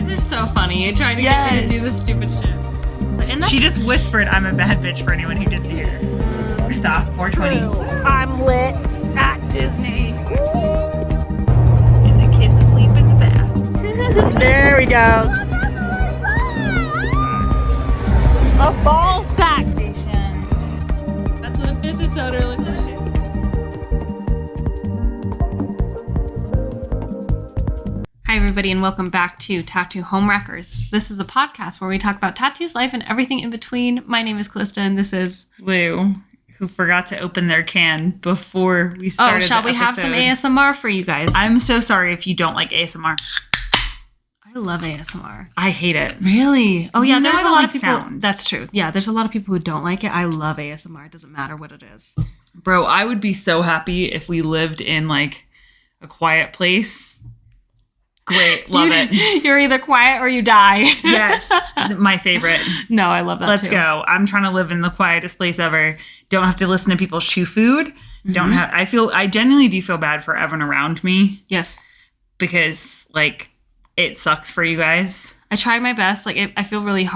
guys are so funny. You're trying to get me to do this stupid shit. And she just whispered, "I'm a bad bitch" for anyone who didn't hear. Stop. 420. I'm lit at Disney. And the kids asleep in the bath. There we go. A ball sack station. That's what a business owner looks like. Hi, everybody, and welcome back to Tattoo Homewreckers. This is a podcast where we talk about tattoos, life, and everything in between. My name is Callista, and this is Lou, who forgot to open their can before we started. Oh, shall we have some ASMR for you guys? I'm so sorry if you don't like ASMR. I love ASMR. I hate it. Really? Oh, yeah, No, there's I a lot don't of like people. sounds. That's true. Yeah, there's a lot of people who don't like it. I love ASMR. It doesn't matter what it is. Bro, I would be so happy if we lived in like a quiet place. Great. Love it. You're either quiet or you die. Yes. My favorite. No, I love that Let's too. go. I'm trying to live in the quietest place ever. Don't have to listen to people chew food. Don't have, I genuinely do feel bad for everyone around me. Yes. Because like it sucks for you guys. I try my best. Like, I feel really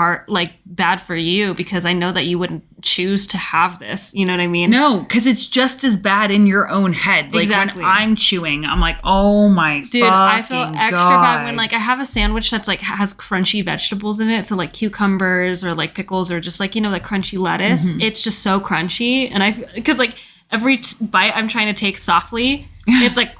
bad for you because I know that you wouldn't choose to have this. You know what I mean? No, because it's just as bad in your own head. Like Exactly. when I'm chewing, I'm like, oh my Dude, I feel extra God. bad when like I have a sandwich that's like has crunchy vegetables in it. So like cucumbers or like pickles or just like, you know, like crunchy lettuce. It's just so crunchy. And because like every bite I'm trying to take softly, it's like...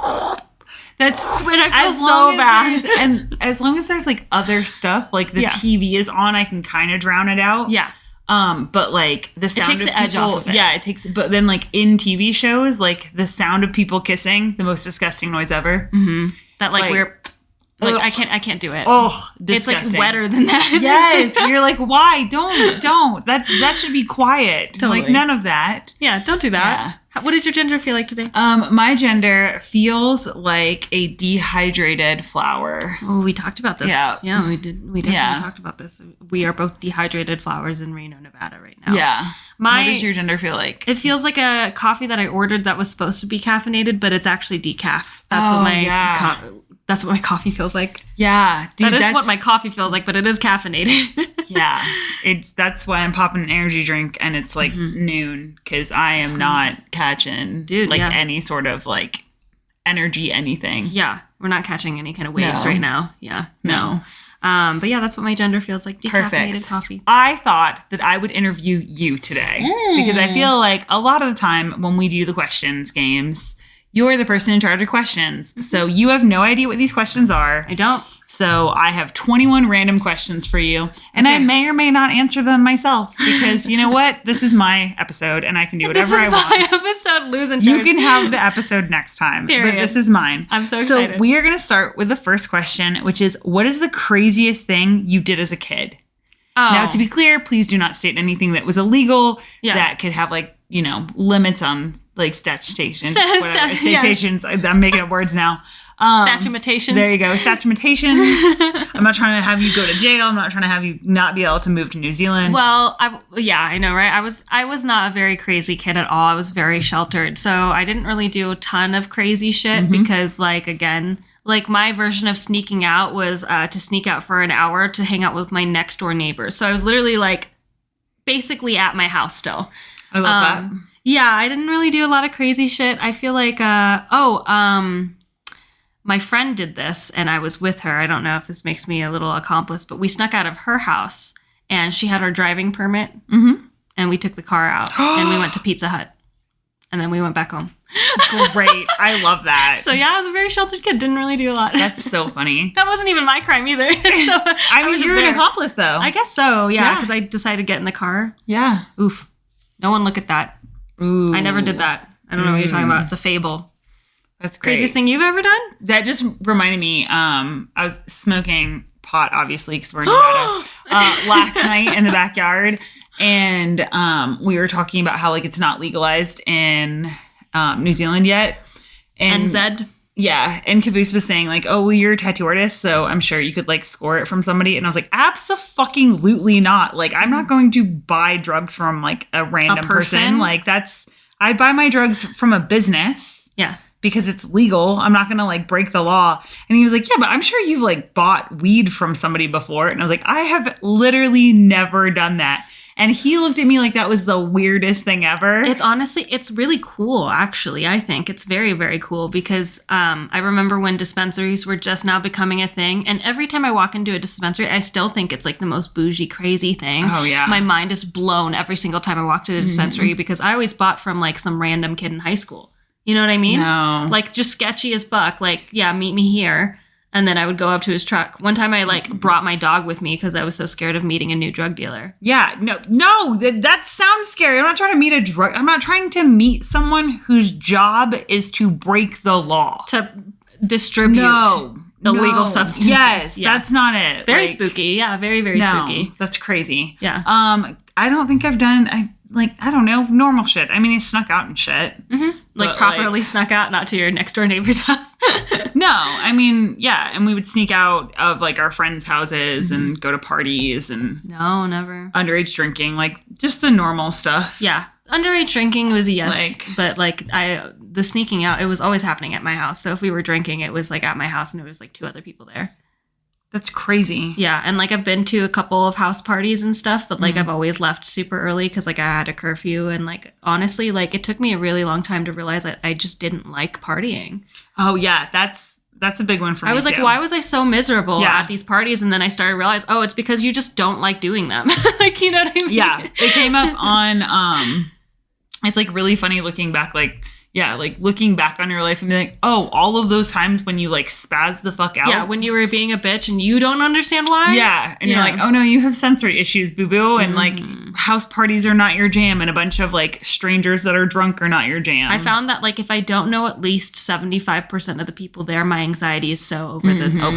That's when I feel so bad. And as long as there's like other stuff, like the TV is on, I can kind of drown it out. Yeah. But like the sound takes of the edge people, off of it. Yeah, it takes. But then like in TV shows, like the sound of people kissing, the most disgusting noise ever. Mm-hmm. That like we're like ugh. I can't do it. Oh, it's disgusting. like wetter than that. Yes, you're like, why? Don't. That should be quiet. Totally. Like none of that. Yeah, don't do that. What does your gender feel like today? My gender feels like a dehydrated flower. Oh, we talked about this. Yeah. Yeah, we did. We definitely talked about this. We are both dehydrated flowers in Reno, Nevada right now. Yeah. What does your gender feel like? It feels like a coffee that I ordered that was supposed to be caffeinated, but it's actually decaf. That's what my coffee feels like. Yeah. Dude, that is what my coffee feels like, but it is caffeinated. Yeah. That's why I'm popping an energy drink and it's like noon because I am not catching any sort of like energy anything. Yeah. We're not catching any kind of waves right now. Yeah. No. But yeah, that's what my gender feels like. Decaffeinated coffee. I thought that I would interview you today because I feel like a lot of the time when we do the questions games, you're the person in charge of questions. So you have no idea what these questions are. I don't. So I have 21 random questions for you. And I may or may not answer them myself because you know what? This is my episode and I can do whatever I want. This is my episode. Lose in charge. You can have the episode next time. Period. But this is mine. I'm so excited. So we are going to start with the first question, which is, what is the craziest thing you did as a kid? Oh. Now, to be clear, please do not state anything that was illegal that could have like, you know, limits on like statutations. Statutations. I'm making up words now. Statutations. There you go. Statutations. I'm not trying to have you go to jail. I'm not trying to have you not be able to move to New Zealand. Well, I know, right? I was not a very crazy kid at all. I was very sheltered. So I didn't really do a ton of crazy shit because like, again, like my version of sneaking out was to sneak out for an hour to hang out with my next door neighbors. So I was literally like basically at my house still. I love that. Yeah, I didn't really do a lot of crazy shit. I feel like, my friend did this and I was with her. I don't know if this makes me a little accomplice, but we snuck out of her house and she had her driving permit and we took the car out and we went to Pizza Hut and then we went back home. Great. I love that. So yeah, I was a very sheltered kid. Didn't really do a lot. That's so funny. That wasn't even my crime either. So I mean, you're an accomplice though. I guess so. Yeah. Because I decided to get in the car. Yeah. Oof. No one look at that. Ooh. I never did that. I don't know what you're talking about. It's a fable. That's great. Craziest thing you've ever done? That just reminded me, I was smoking pot, obviously, because we're in Nevada, last night in the backyard. And we were talking about how, like, it's not legalized in New Zealand yet. And NZ? Yeah. And Caboose was saying, like, oh, well, you're a tattoo artist, so I'm sure you could, like, score it from somebody. And I was like, abso-fucking-lutely not. Like, I'm not going to buy drugs from, like, a random person. Like, I buy my drugs from a business. Yeah. because it's legal. I'm not going to like break the law. And he was like, yeah, but I'm sure you've like bought weed from somebody before. And I was like, I have literally never done that. And he looked at me like that was the weirdest thing ever. It's really cool, actually. I think it's very, very cool because I remember when dispensaries were just now becoming a thing. And every time I walk into a dispensary, I still think it's like the most bougie, crazy thing. Oh, yeah. My mind is blown every single time I walk to the dispensary because I always bought from like some random kid in high school. You know what I mean? No. Like just sketchy as fuck. Like, yeah, meet me here. And then I would go up to his truck. One time I like brought my dog with me because I was so scared of meeting a new drug dealer. Yeah, no, that sounds scary. I'm not trying to meet I'm not trying to meet someone whose job is to break the law. To distribute illegal substances. Yes, that's not it. Very spooky. Yeah, very, very spooky. That's crazy. Yeah. I don't think I've done, I don't know, normal shit. I mean, I snuck out and shit. Mm-hmm. Like properly snuck out, not to your next door neighbor's house. No, I mean, yeah. And we would sneak out of like our friends' houses and go to parties and. No, never. Underage drinking, like just the normal stuff. Yeah. Underage drinking was a yes. But the sneaking out, it was always happening at my house. So if we were drinking, it was like at my house and it was like 2 other people there. That's crazy. Yeah, and like I've been to a couple of house parties and stuff, but like I've always left super early because like I had a curfew, and like honestly, like it took me a really long time to realize that I just didn't like partying. Oh yeah, that's a big one for me. I was like, why was I so miserable at these parties? And then I started to realize, oh, it's because you just don't like doing them. Like, you know what I mean? Yeah, it came up on. It's like really funny looking back, like. Yeah, like looking back on your life and be like, oh, all of those times when you like spaz the fuck out. Yeah, when you were being a bitch and you don't understand why. Yeah, and you're like, oh no, you have sensory issues, boo-boo. And like house parties are not your jam and a bunch of like strangers that are drunk are not your jam. I found that like if I don't know at least 75% of the people there, my anxiety is so over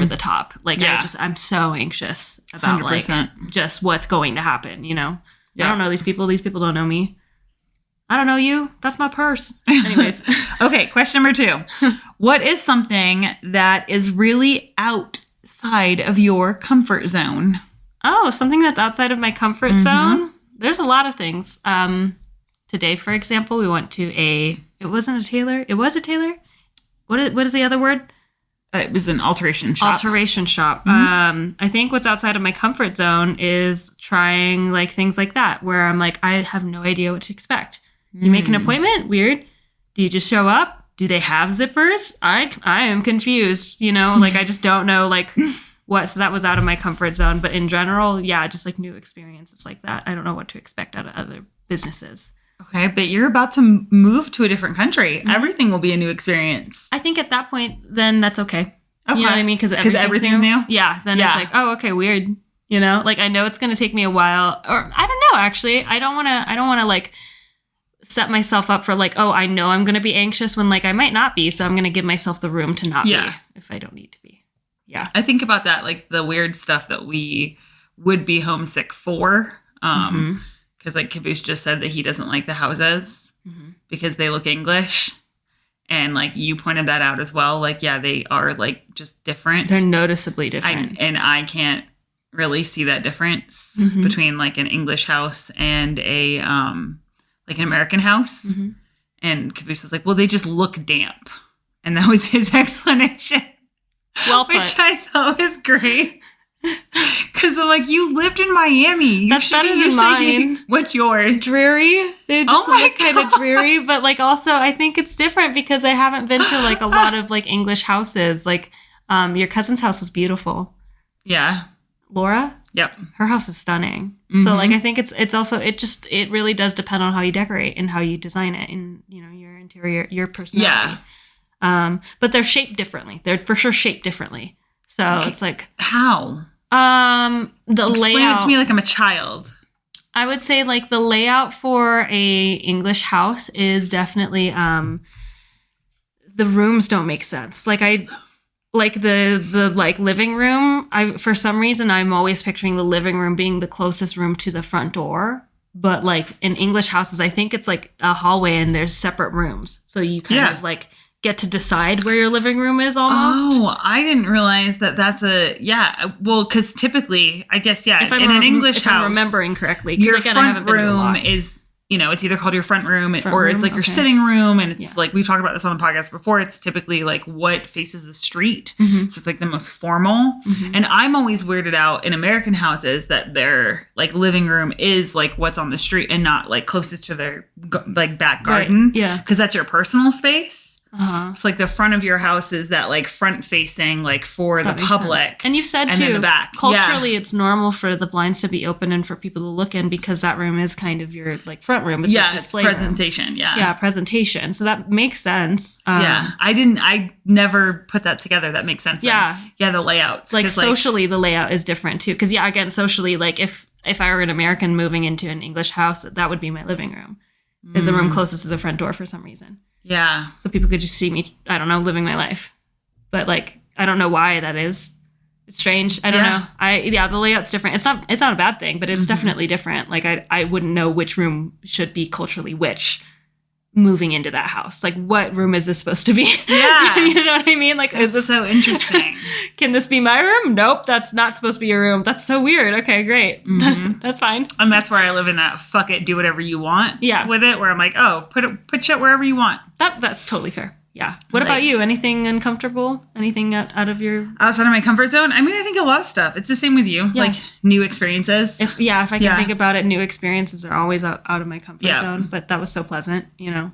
the top. Like I'm so anxious about 100%. Like just what's going to happen, you know? Yeah. I don't know these people don't know me. I don't know you. That's my purse. Anyways. Okay, question number 2. What is something that is really outside of your comfort zone? Oh, something that's outside of my comfort zone? There's a lot of things. Today, for example, we went to it wasn't a tailor. It was a tailor? What is the other word? It was an alteration shop. Alteration shop. I think what's outside of my comfort zone is trying like things like that, where I'm like, I have no idea what to expect. You make an appointment? Weird. Do you just show up? Do they have zippers? I am confused, you know? Like, I just don't know, like, what. So that was out of my comfort zone. But in general, yeah, just, like, new experiences like that. I don't know what to expect out of other businesses. Okay, but you're about to move to a different country. Everything will be a new experience. I think at that point, then that's okay. You know what I mean? Because everything's new? Yeah, then it's like, oh, okay, weird. You know? Like, I know it's going to take me a while. Or, I don't know, actually. I don't want to, like... set myself up for like, oh, I know I'm going to be anxious when like I might not be. So I'm going to give myself the room to not be if I don't need to be. Yeah. I think about that, like the weird stuff that we would be homesick for. Because like Caboose just said that he doesn't like the houses because they look English. And like you pointed that out as well. Like, yeah, they are like just different. They're noticeably different. And I can't really see that difference between like an English house and a, like an American house. And Caboose was like, well, they just look damp. And that was his explanation. Well put. Which I thought was great. Because I'm like, you lived in Miami. That's better than mine. What's yours? Dreary. They just look kind of dreary. But like also, I think it's different because I haven't been to like a lot of like English houses. Like your cousin's house was beautiful. Yeah. Laura? Yep. Her house is stunning. So like I think it's also it really does depend on how you decorate and how you design it and you know your interior, your personality. Yeah. But they're shaped differently. They're for sure shaped differently. So it's like how? The Explain layout. It to me like I'm a child. I would say like the layout for a English house is definitely the rooms don't make sense. Like the like living room, for some reason I'm always picturing the living room being the closest room to the front door. But like in English houses, I think it's like a hallway and there's separate rooms. So you kind of like get to decide where your living room is almost. Oh, I didn't realize that that's well, because typically, I guess, in an English house, I'm remembering correctly, your front room is you know, it's either called your front room Front or room? it's like your Okay. sitting room. And it's Yeah. like, we've talked about this on the podcast before. It's typically like what faces the street. Mhm. So it's like the most formal. Mhm. And I'm always weirded out in American houses that their like living room is like what's on the street and not like closest to their like back Right. garden. Yeah. Because that's your personal space. Uh-huh. So like the front of your house is that like front facing like for That the makes public. sense. And you've said and too, then the back. culturally, it's normal for the blinds to be open and for people to look in because that room is kind of your like front room. It's Yeah, a it's display room. presentation. Yeah. Yeah, presentation. So that makes sense. Yeah. I never put that together. That makes sense. Yeah. Yeah, the layouts. Like 'Cause, socially, the layout is different too. Because yeah, again, socially, like if I were an American moving into an English house, that would be my living room. Is the room closest to the front door for some reason. Yeah. So people could just see me, I don't know, living my life. But like, I don't know why that is. It's strange. I don't know. The layout's different. It's not a bad thing, but it's definitely different. Like I wouldn't know which room should be culturally which moving into that house. Like what room is this supposed to be? Yeah. You know what I mean? Like, is That's this so interesting. Can this be my room? Nope, that's not supposed to be your room. That's so weird. Okay, great. That's fine. And that's where I live in that fuck it, do whatever you want Yeah. with it, where I'm like, oh, put shit wherever you want. That's totally fair. Yeah. What Like- about you? Anything uncomfortable? Anything out of your Outside of my comfort zone? I mean, I think a lot of stuff. It's the same with you. Yeah. Like new experiences. if I can Yeah. think about it, new experiences are always out of my comfort Yeah. zone. But that was so pleasant, you know.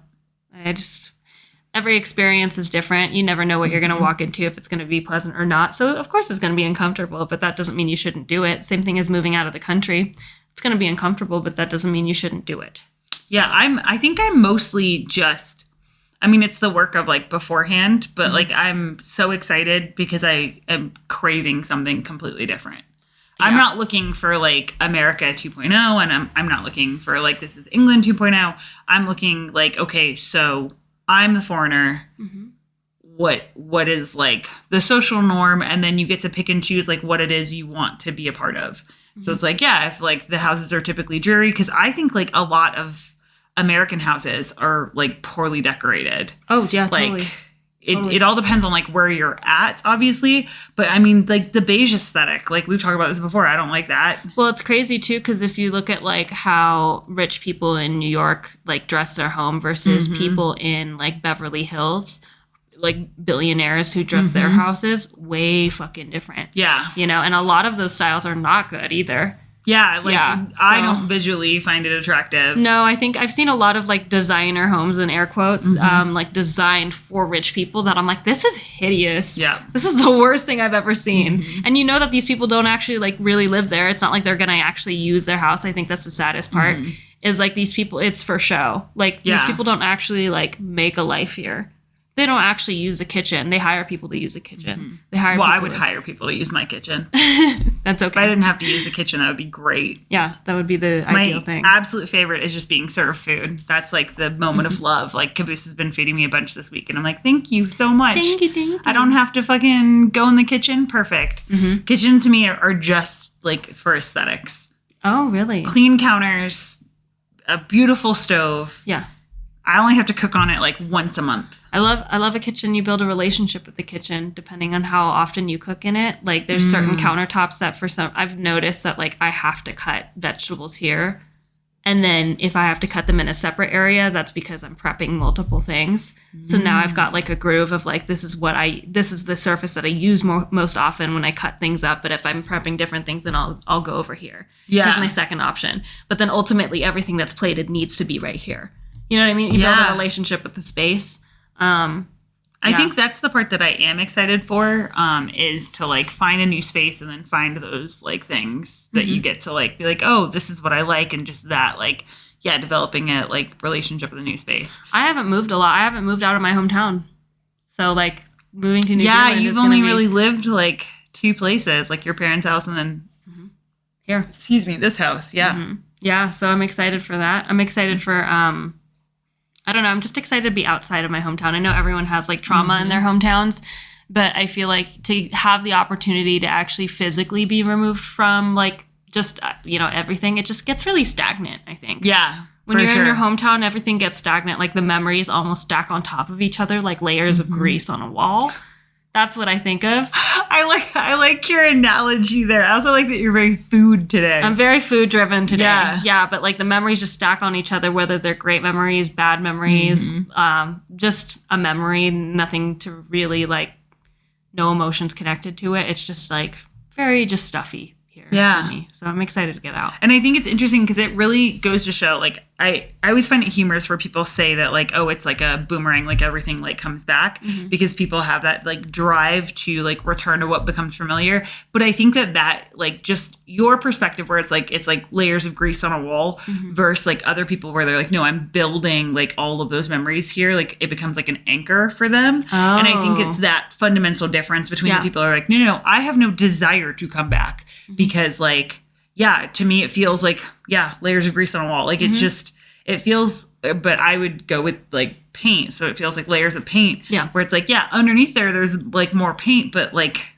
Every experience is different. You never know what you're going to walk into, if it's going to be pleasant or not. So, of course, it's going to be uncomfortable, but that doesn't mean you shouldn't do it. Same thing as moving out of the country. It's going to be uncomfortable, but that doesn't mean you shouldn't do it. Yeah, I think I'm mostly just, I mean, it's the work of like beforehand, but like I'm so excited because I am craving something completely different. I'm Yeah. not looking for like America 2.0 and I'm not looking for like this is England 2.0. I'm looking like, okay, so I'm the foreigner. Mm-hmm. What is like the social norm, and then you get to pick and choose like what it is you want to be a part of. So it's like, yeah, if like the houses are typically dreary, because I think like a lot of American houses are like poorly decorated. Oh, yeah, Like totally. it all depends on like where you're at, obviously. But I mean, like the beige aesthetic, like we've talked about this before. I don't like that. Well, it's crazy too, because if you look at like how rich people in New York like dress their home versus people in like Beverly Hills, like billionaires who dress their houses, way fucking different. Yeah. You know, and a lot of those styles are not good either. Yeah. Like Yeah, I so- don't visually find it attractive. No, I think I've seen a lot of like designer homes in air quotes, like designed for rich people that I'm like, this is hideous. Yeah. This is the worst thing I've ever seen. And you know that these people don't actually like really live there. It's not like they're going to actually use their house. I think that's the saddest part is like these people, it's for show. Like these Yeah. people don't actually like make a life here. They don't actually use a kitchen. They hire people to use a kitchen. They hire Well, I people would hire people to use my kitchen. That's If I okay. didn't have to use the kitchen, that would be great. Yeah, that would be the ideal My thing. absolute favorite is just being served food. That's like the moment of love. Like Caboose has been feeding me a bunch this week, and I'm like, thank you so much. Thank you. I don't have to fucking go in the kitchen. Perfect. Kitchen to me are just like for aesthetics. Oh, really? Clean counters, a beautiful stove. Yeah. I only have to cook on it like once a month. I love a kitchen. You build a relationship with the kitchen depending on how often you cook in it. Like there's certain countertops that for some I've noticed that like I have to cut vegetables here. And then if I have to cut them in a separate area, that's because I'm prepping multiple things. So now I've got like a groove of like this is the surface that I use most often when I cut things up. But if I'm prepping different things, then I'll go over here. Yeah. Here's my second option. But then ultimately everything that's plated needs to be right here. You know what I mean? You build Yeah. a relationship with the space. I think that's the part that I am excited for, is to like find a new space and then find those like things that you get to like be like, oh, this is what I like, and just that like, yeah, developing a like relationship with a new space. I haven't moved a lot. I haven't moved out of my hometown. So like moving to New Yeah, Zealand you've is only gonna be really lived like two places, like your parents' house and then, here. excuse me, this house. Yeah. Mhm. Yeah, so I'm excited for that. I'm excited for I don't know, I'm just excited to be outside of my hometown. I know everyone has like trauma in their hometowns, but I feel like to have the opportunity to actually physically be removed from like just everything, it just gets really stagnant, I think. Yeah. When for you're sure. in your hometown, everything gets stagnant. Like the memories almost stack on top of each other like layers of grease on a wall. That's what I think of. I like your analogy there. I also like that you're very food today. I'm very food driven today. Yeah. Yeah, but like the memories just stack on each other, whether they're great memories, bad memories, just a memory, nothing to really like, no emotions connected to it. It's just like very just stuffy here for me. So I'm excited to get out. And I think it's interesting because it really goes to show, like, I always find it humorous where people say that, like, oh, it's like a boomerang, like everything like comes back because people have that like drive to like return to what becomes familiar. But I think that like just your perspective where it's like layers of grease on a wall versus like other people where they're like, no, I'm building like all of those memories here. Like it becomes like an anchor for them. Oh. And I think it's that fundamental difference between the people who are like, no, I have no desire to come back because like, yeah, to me, it feels like, layers of grease on a wall. Like it's just, it feels, but I would go with like paint. So it feels like layers of paint. Yeah. Where it's like, underneath there's like more paint, but like,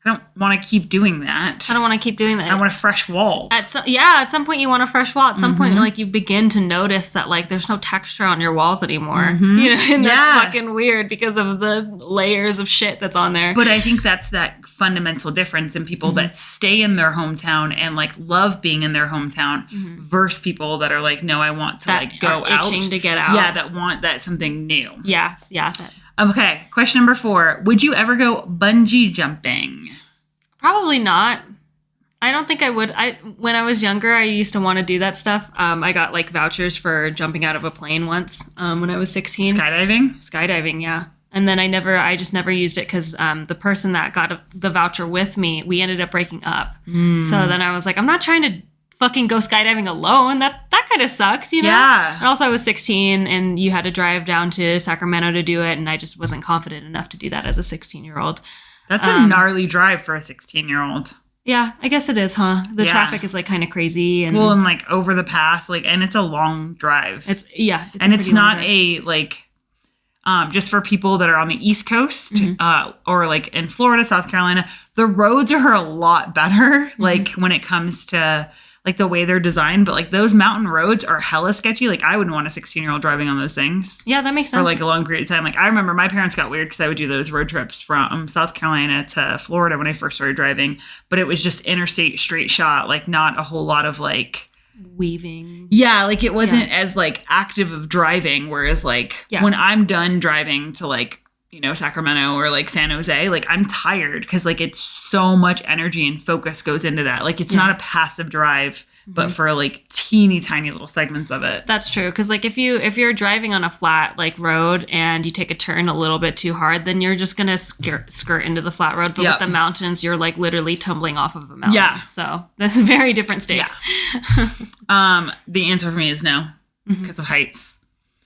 I don't want to keep doing that. I don't want to keep doing that. I want a fresh wall. At some point you want a fresh wall. At some point, like you begin to notice that like there's no texture on your walls anymore. You know, and that's fucking weird because of the layers of shit that's on there. But I think that's that fundamental difference in people that stay in their hometown and like love being in their hometown versus people that are like, no, I want to like go out. Itching to get out. Yeah, that want that something new. Yeah. Okay, question number 4. Would you ever go bungee jumping? Probably not. I don't think I would. When I was younger, I used to want to do that stuff. I got like vouchers for jumping out of a plane once when I was 16. Skydiving, yeah. And then I just never used it because the person that got the voucher with me, we ended up breaking up. So then I was like, I'm not trying to fucking go skydiving alone. That kind of sucks, you know? Yeah. And also I was 16 and you had to drive down to Sacramento to do it. And I just wasn't confident enough to do that as a 16-year-old. That's a gnarly drive for a 16-year-old. Yeah, I guess it is, huh? The traffic is like kind of crazy. And like over the pass, like, and it's a long drive. It's not a like, just for people that are on the East Coast or like in Florida, South Carolina, the roads are a lot better. Like when it comes to like the way they're designed, but like those mountain roads are hella sketchy. Like I wouldn't want a 16-year-old driving on those things. Yeah, that makes sense. For like a long period of time. Like I remember my parents got weird because I would do those road trips from South Carolina to Florida when I first started driving, but it was just interstate straight shot, like not a whole lot of like weaving. Yeah, like it wasn't as like active of driving, whereas like when I'm done driving to like, you know, Sacramento or like San Jose, like I'm tired because like it's so much energy and focus goes into that. Like it's not a passive drive, but for like teeny tiny little segments of it. That's true. Because like if you're driving on a flat like road and you take a turn a little bit too hard, then you're just gonna skirt into the flat road. But with the mountains, you're like literally tumbling off of a mountain. Yeah. So that's very different stakes. Yeah. The answer for me is no, because of heights.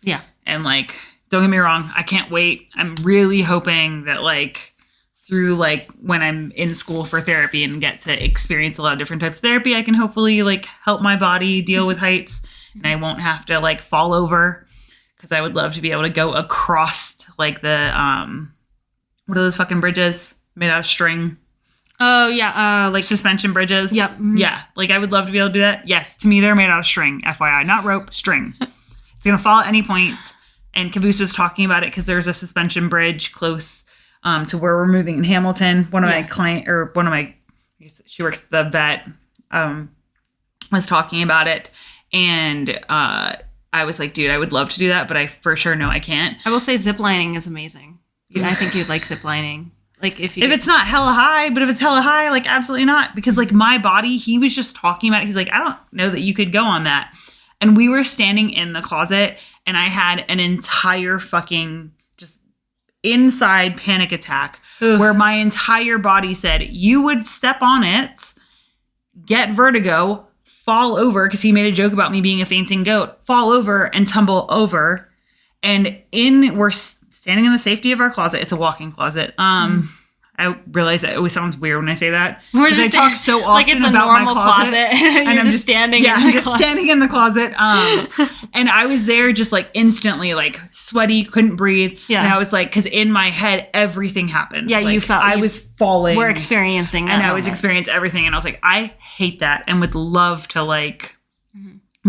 Yeah. And like, don't get me wrong, I can't wait. I'm really hoping that like through like when I'm in school for therapy and get to experience a lot of different types of therapy, I can hopefully like help my body deal with heights and I won't have to like fall over, because I would love to be able to go across like the what are those fucking bridges made out of string? Oh yeah, like suspension bridges. Yep. Yeah, like I would love to be able to do that. Yes, to me they're made out of string, FYI, not rope, string. It's gonna fall at any point. And Caboose was talking about it because there's a suspension bridge close to where we're moving in Hamilton. She works at the vet, was talking about it. And I was like, dude, I would love to do that, but I for sure know I can't. I will say ziplining is amazing. I think you'd like ziplining. Like if it's not hella high, but if it's hella high, like absolutely not. Because like my body, he was just talking about it. He's like, I don't know that you could go on that. And we were standing in the closet and I had an entire fucking just inside panic attack where my entire body said, you would step on it, get vertigo, fall over, because he made a joke about me being a fainting goat, fall over and tumble over. And we're standing in the safety of our closet. It's a walk-in closet. I realize that it always sounds weird when I say that. Because I talk so often like it's a about normal my closet. And I'm just standing in the I'm just standing in the closet. And I was there just like instantly like sweaty, couldn't breathe. Yeah. And I was like, because in my head, everything happened. Yeah, like, you felt. I was falling. We're experiencing that. And I was experiencing everything. And I was like, I hate that and would love to like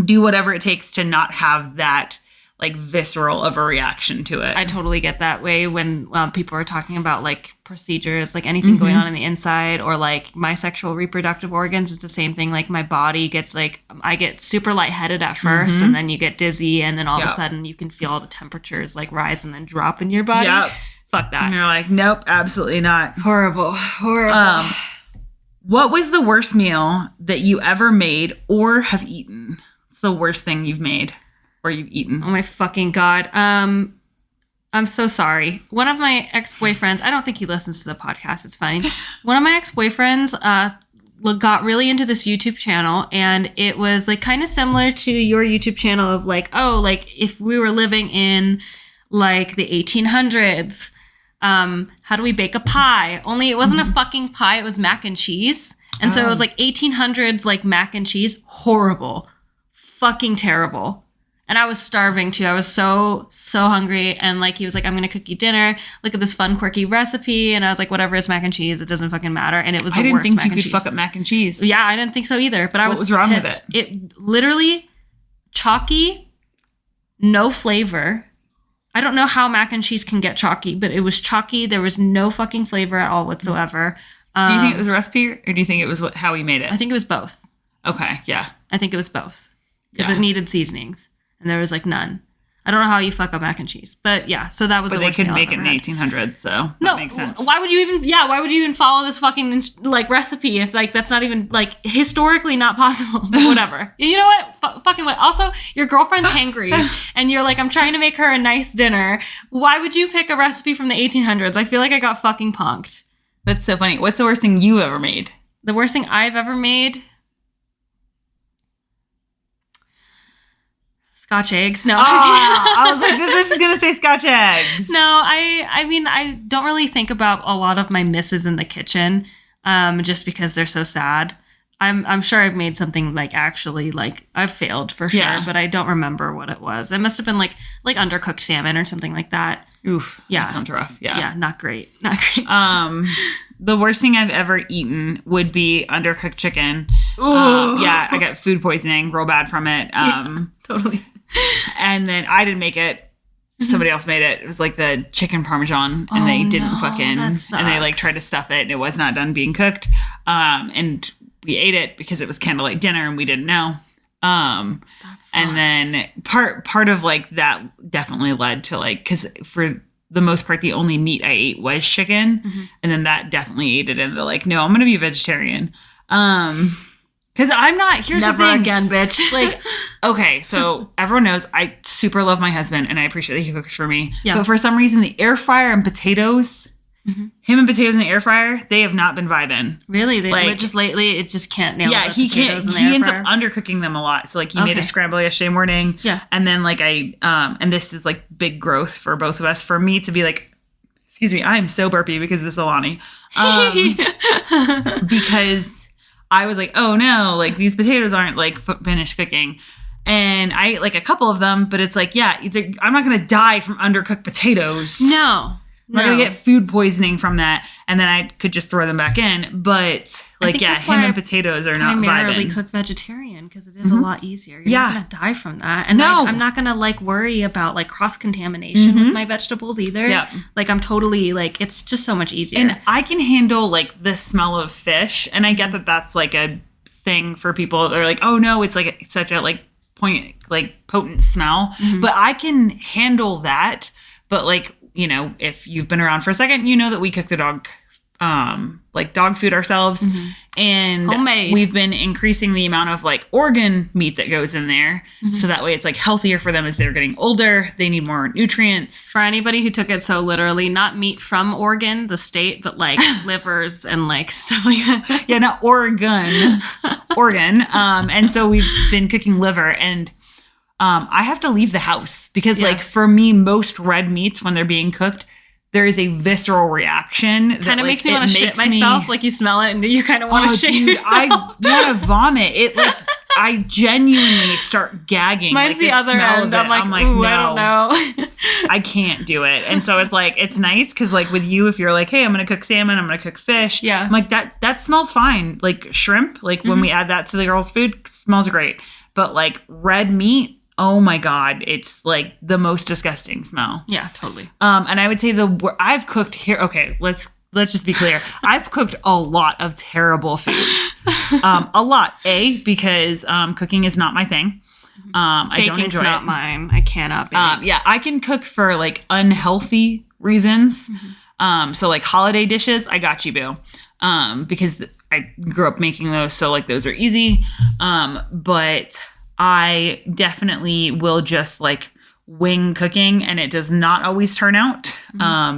do whatever it takes to not have that like visceral of a reaction to it. I totally get that way when people are talking about like procedures, like anything going on in the inside, or like my sexual reproductive organs. It's the same thing. Like my body gets like, I get super lightheaded at first, and then you get dizzy, and then all of a sudden you can feel all the temperatures like rise and then drop in your body. Fuck that. And you're like, nope, absolutely not. Horrible. What was the worst meal that you ever made or have eaten? It's the worst thing you've made or you've eaten. Oh my fucking God. I'm so sorry. One of my ex-boyfriends, I don't think he listens to the podcast. It's fine. One of my ex-boyfriends got really into this YouTube channel, and it was like kind of similar to your YouTube channel of like, oh, like if we were living in like the 1800s, how do we bake a pie? Only it wasn't a fucking pie. It was mac and cheese. And so it was like 1800s, like mac and cheese. Horrible. Fucking terrible. And I was starving too. I was so hungry. And like, he was like, I'm going to cook you dinner. Look at this fun, quirky recipe. And I was like, whatever, it's mac and cheese. It doesn't fucking matter. And it was the worst mac and cheese. I didn't think you could fuck up mac and cheese. Yeah, I didn't think so either. But what was wrong pissed. with it? It literally chalky, no flavor. I don't know how mac and cheese can get chalky, but it was chalky. There was no fucking flavor at all whatsoever. Do you think it was a recipe, or do you think it was how he made it? I think it was both. Okay, yeah. I think it was both. Because it needed seasonings. And there was like none. I don't know how you fuck up mac and cheese. But yeah, so that was the worst meal But they couldn't make it in the 1800s, so that makes sense. Why would you even follow this fucking like recipe if like that's not even like historically not possible? But whatever. You know what? Fucking what? Also, your girlfriend's hangry and you're like, I'm trying to make her a nice dinner. Why would you pick a recipe from the 1800s? I feel like I got fucking punked. That's so funny. What's the worst thing you ever made? The worst thing I've ever made? Scotch eggs. No. I was like, this is going to say Scotch eggs. No, I mean, I don't really think about a lot of my misses in the kitchen just because they're so sad. I'm sure I've made something like actually like I've failed for sure, but I don't remember what it was. It must have been like undercooked salmon or something like that. Oof. Yeah. That sounds rough. Yeah. Yeah. Not great. Not great. The worst thing I've ever eaten would be undercooked chicken. Ooh. Yeah. I got food poisoning real bad from it. Yeah, totally. And then I didn't make it. Somebody else made it. It was like the chicken parmesan, and they didn't and they like tried to stuff it, and it was not done being cooked. And we ate it because it was candlelight dinner, and we didn't know. And then part of like that definitely led to like, because for the most part, the only meat I ate was chicken, and then that definitely ate it into like, no, I'm gonna be a vegetarian. Because I'm not, here's Never the thing. Again, bitch. Like, okay, so everyone knows I super love my husband and I appreciate that he cooks for me. Yeah. But for some reason, the air fryer and potatoes, him and potatoes in the air fryer, they have not been vibing. Really? They like, just lately, it just can't nail yeah, the he potatoes can't, in the he air ends fryer? up undercooking them a lot. So like he made a scramble yesterday morning. Yeah. And then like and this is like big growth for both of us. For me to be like, excuse me, I'm so burpy because of this Alani. Because I was like, oh no, like these potatoes aren't like finished cooking. And I ate like a couple of them, but it's like, yeah, I'm not going to die from undercooked potatoes. No. I'm not going to get food poisoning from that. And then I could just throw them back in. But like, yeah, him and potatoes are not vibing. I primarily cook vegetarian because it is a lot easier. You're not going to die from that. And I'm not going to like worry about like cross-contamination with my vegetables either. Yeah. Like I'm totally like, it's just so much easier. And I can handle like the smell of fish. And I get that that's like a thing for people. They're like, oh no, it's like such a like potent smell. But I can handle that. But like, you know, if you've been around for a second, you know that we cook the dog food ourselves. And homemade. We've been increasing the amount of like organ meat that goes in there. So that way it's like healthier for them as they're getting older. They need more nutrients. For anybody who took it so literally, not meat from Oregon, the state, but like livers and like stuff like that. Yeah, not Oregon. And so we've been cooking liver, and I have to leave the house because like for me, most red meats when they're being cooked, there is a visceral reaction. Kind of makes me want to shit myself. Like you smell it and you kind of want to shit yourself. I want to vomit. It like I genuinely start gagging. Mine's like, the other end. I'm like, ooh, no, I don't know. I can't do it. And so it's like, it's nice because like with you, if you're like, hey, I'm going to cook salmon, I'm going to cook fish. Yeah. I'm like, that smells fine. Like shrimp, like when we add that to the girls' food, smells great. But like red meat, oh my God, it's like the most disgusting smell. Yeah, totally. And I would say I've cooked here. Okay, let's just be clear. I've cooked a lot of terrible food. A lot. Because cooking is not my thing. I don't enjoy it. Not mine. I cannot bake. Yeah, I can cook for like unhealthy reasons. So like holiday dishes, I got you, boo. Because I grew up making those, so like those are easy. But I definitely will just like wing cooking, and it does not always turn out.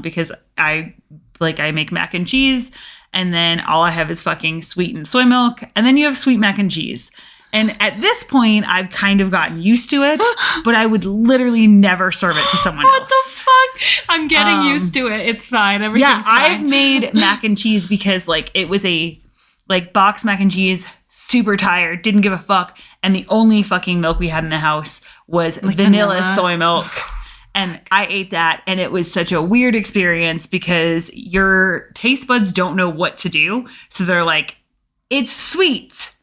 Because I make mac and cheese, and then all I have is fucking sweetened soy milk, and then you have sweet mac and cheese. And at this point, I've kind of gotten used to it, but I would literally never serve it to someone else. What the fuck? I'm getting used to it. It's fine. Everything's fine. I've made mac and cheese because like it was a like box mac and cheese, super tired, didn't give a fuck, and the only fucking milk we had in the house was like vanilla soy milk. And I ate that, and it was such a weird experience because your taste buds don't know what to do. So they're like, it's sweet,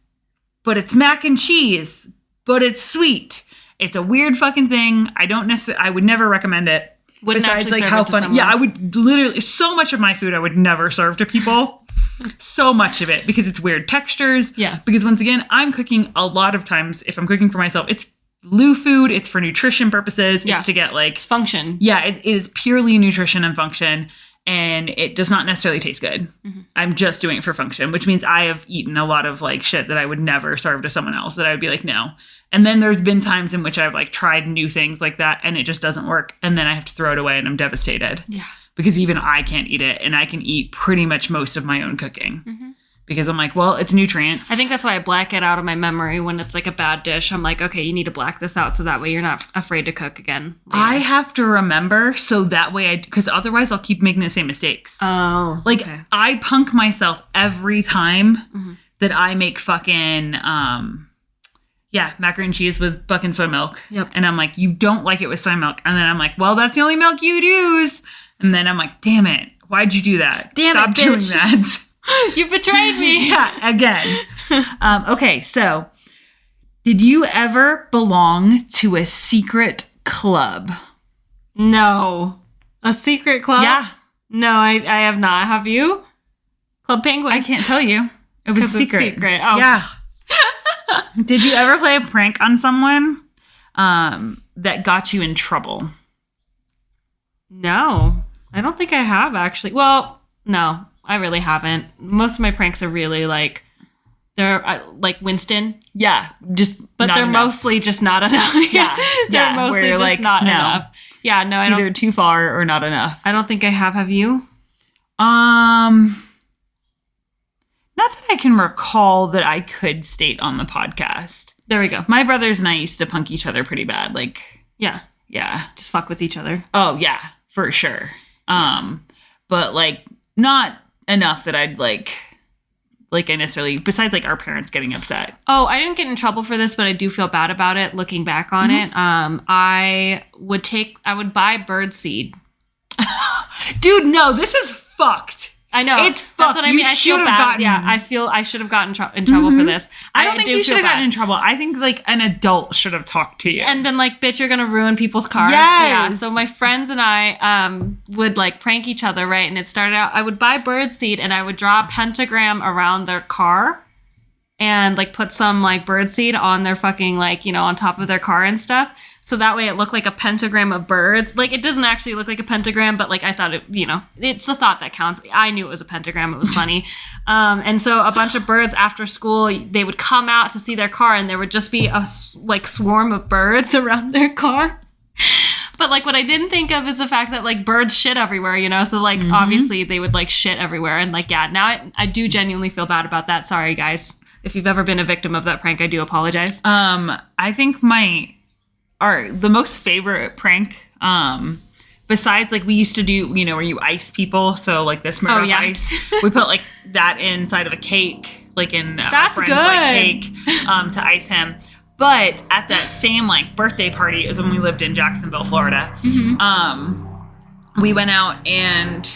but it's mac and cheese, but it's sweet. It's a weird fucking thing. I would never recommend it. Wouldn't Besides like how funny. Yeah, I would literally, so much of my food I would never serve to people. So much of it because it's weird textures. Yeah. Because once again, I'm cooking a lot of times. If I'm cooking for myself, it's Lou food. It's for nutrition purposes. Yeah. It's to get like function. Yeah, it is purely nutrition and function, and it does not necessarily taste good. I'm just doing it for function, which means I have eaten a lot of like shit that I would never serve to someone else, that I would be like, no. And then there's been times in which I've like tried new things like that, and it just doesn't work, and then I have to throw it away, and I'm devastated. Yeah. Because even I can't eat it, and I can eat pretty much most of my own cooking. Because I'm like, well, it's nutrients. I think that's why I black it out of my memory when it's like a bad dish. I'm like, okay, you need to black this out so that way you're not afraid to cook again later. I have to remember so that way because otherwise I'll keep making the same mistakes. Oh, like okay. I punk myself every time that I make fucking macaroni and cheese with fucking soy milk. Yep. And I'm like, you don't like it with soy milk, and then I'm like, well, that's the only milk you'd use, and then I'm like, damn it, why'd you do that? Stop doing that. You betrayed me. Yeah, again. Okay, so did you ever belong to a secret club? No. A secret club? Yeah. No, I have not. Have you? Club Penguin? I can't tell you. It was secret. It's secret. Oh. Yeah. Did you ever play a prank on someone that got you in trouble? No. I don't think I have, actually. Well, no. I really haven't. Most of my pranks are really like, they're like Winston. Yeah, but they're enough. Mostly just not enough. They're mostly just like, not enough. Yeah, no, it's either too far or not enough. I don't think I have. Have you? Not that I can recall that I could state on the podcast. There we go. My brothers and I used to punk each other pretty bad. Like, yeah, just fuck with each other. Oh yeah, for sure. But like not enough that I'd like I necessarily, besides like our parents getting upset. Oh, I didn't get in trouble for this, but I do feel bad about it looking back on it. I would buy bird seed. Dude, no, this is fucked. I know. It's fucked. That's what I mean. I feel bad. Yeah, I feel I should have gotten in trouble for this. I don't think you should have gotten in trouble. I think like an adult should have talked to you. And been like, bitch, you're going to ruin people's cars. Yes. Yeah. So my friends and I would like prank each other, right? And it started out, I would buy bird seed and I would draw a pentagram around their car and like put some like bird seed on their fucking like, on top of their car and stuff. So that way it looked like a pentagram of birds. Like it doesn't actually look like a pentagram, but like I thought it, it's the thought that counts. I knew it was a pentagram. It was funny. And so a bunch of birds after school, they would come out to see their car and there would just be a like swarm of birds around their car. But like what I didn't think of is the fact that like birds shit everywhere, So like obviously they would like shit everywhere. And like, yeah, now I do genuinely feel bad about that. Sorry, guys. If you've ever been a victim of that prank, I do apologize. I think the most favorite prank, besides like we used to do, where you ice people. So like this ice, we put like that inside of a cake, like in that's friend's good. Like cake, to ice him. But at that same like birthday party is when we lived in Jacksonville, Florida. We went out and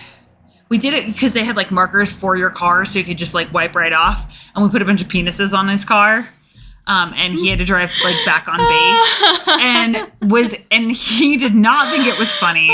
we did it because they had like markers for your car, so you could just like wipe right off. And we put a bunch of penises on his car. And he had to drive like back on base and he did not think it was funny.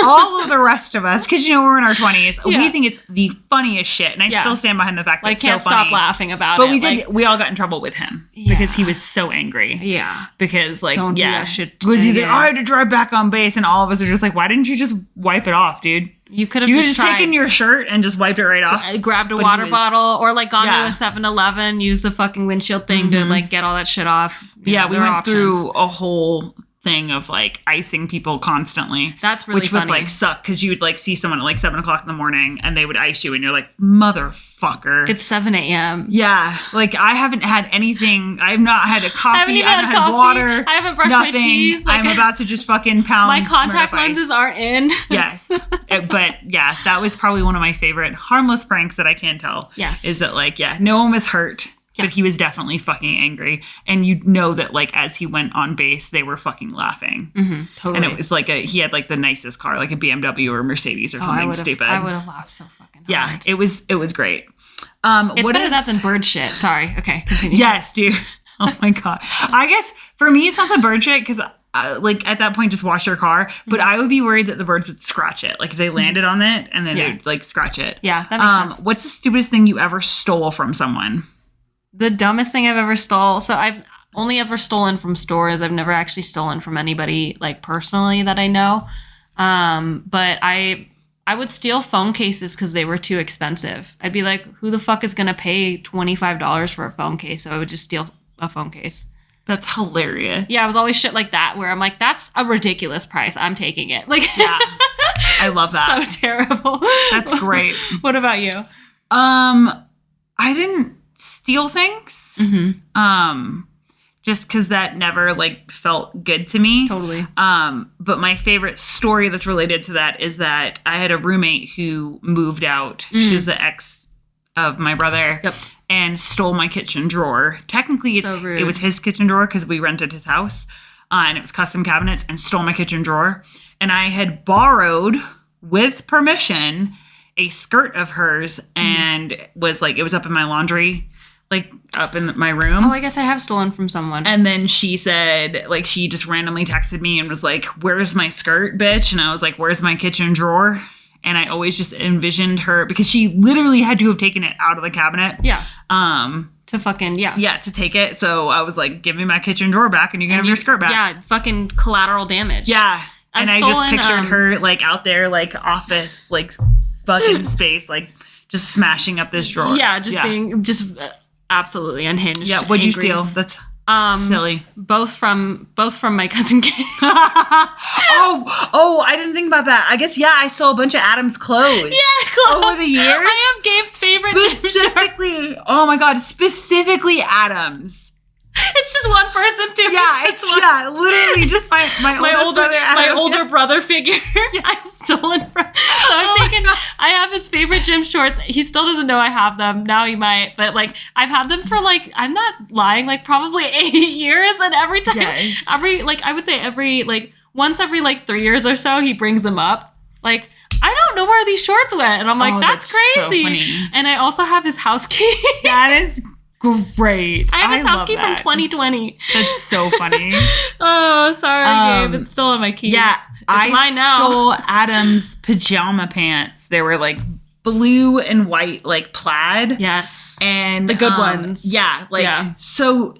All of the rest of us, because we're in our 20s, we think it's the funniest shit. And I still stand behind the fact that it's so funny. Can't stop laughing about but it. We all got in trouble with him because he was so angry. Yeah. Because don't do that shit. Because he's like, I had to drive back on base, and all of us are just like, why didn't you just wipe it off, dude? You could have just taken your shirt and just wiped it right off. Grabbed a water bottle or like gone to a 7-Eleven, used the fucking windshield thing to like get all that shit off. We went through a whole thing of like icing people constantly. That's really funny. Which would like suck because you would like see someone at like 7 o'clock in the morning and they would ice you and you're like, motherfucker. It's 7 a.m. Yeah. Like I haven't had anything. I've not had a coffee. I haven't even had coffee, water. I haven't brushed my teeth. Like, I'm about to just fucking pound. My contact lenses aren't in. Yes. But yeah, that was probably one of my favorite harmless pranks that I can tell. Yes. Is that like, no one was hurt. But he was definitely fucking angry. And you know that, like, as he went on base, they were fucking laughing. Mm-hmm, totally. And it was like he had, like, the nicest car, like a BMW or a Mercedes or something stupid. I would have laughed so fucking hard. Yeah, it was great. It's better that than bird shit. Sorry. Okay, continue. Yes, dude. Oh, my God. I guess, for me, it's not the bird shit, because... like at that point, just wash your car. But I would be worried that the birds would scratch it. Like if they landed on it and then they'd like scratch it. Yeah, that makes sense. What's the stupidest thing you ever stole from someone? The dumbest thing I've ever stole. So I've only ever stolen from stores. I've never actually stolen from anybody like personally that I know. But I would steal phone cases because they were too expensive. I'd be like, who the fuck is gonna pay $25 for a phone case? So I would just steal a phone case. That's hilarious. Yeah, it was always shit like that where I'm like, that's a ridiculous price. I'm taking it. Like, yeah, I love that. So terrible. That's great. What about you? I didn't steal things. Mm-hmm. Just because that never like felt good to me. Totally. But my favorite story that's related to that is that I had a roommate who moved out. She was the ex of my brother. Yep. And stole my kitchen drawer. Technically, it was his kitchen drawer because we rented his house. And it was custom cabinets, and stole my kitchen drawer. And I had borrowed, with permission, a skirt of hers and was like, it was up in my laundry, like up in my room. Oh, I guess I have stolen from someone. And then she said, like, she just randomly texted me and was like, where's my skirt, bitch? And I was like, where's my kitchen drawer? And I always just envisioned her because she literally had to have taken it out of the cabinet. Yeah. To fucking, Yeah, to take it. So I was like, give me my kitchen drawer back and you can have your skirt back. Yeah, fucking collateral damage. Yeah. And I just pictured her like out there, like office, like fucking space, like just smashing up this drawer. Yeah, being absolutely unhinged. Yeah, what'd you steal? That's silly. Both from my cousin Gabe. Oh, I didn't think about that. I guess, I stole a bunch of Adam's clothes. Yeah, clothes. Over the years. I have Gabe's favorite specifically, oh my God, specifically Adam's. It's just one person too. Yeah, literally just my older brother figure. I've stolen from. So I have his favorite gym shorts. He still doesn't know I have them. Now he might, but like I've had them for like, I'm not lying, like probably 8 years, and every time, I would say once every 3 years or so, he brings them up. Like, I don't know where these shorts went, and I'm like, that's crazy. So funny. And I also have his house key. That is great. I have his house key from 2020. That's so funny. Oh, sorry, Gabe. It's still in my keys. Yeah, it's mine now. Stole Adam's pajama pants. They were like blue and white, like plaid. Yes, and the good ones. Yeah, so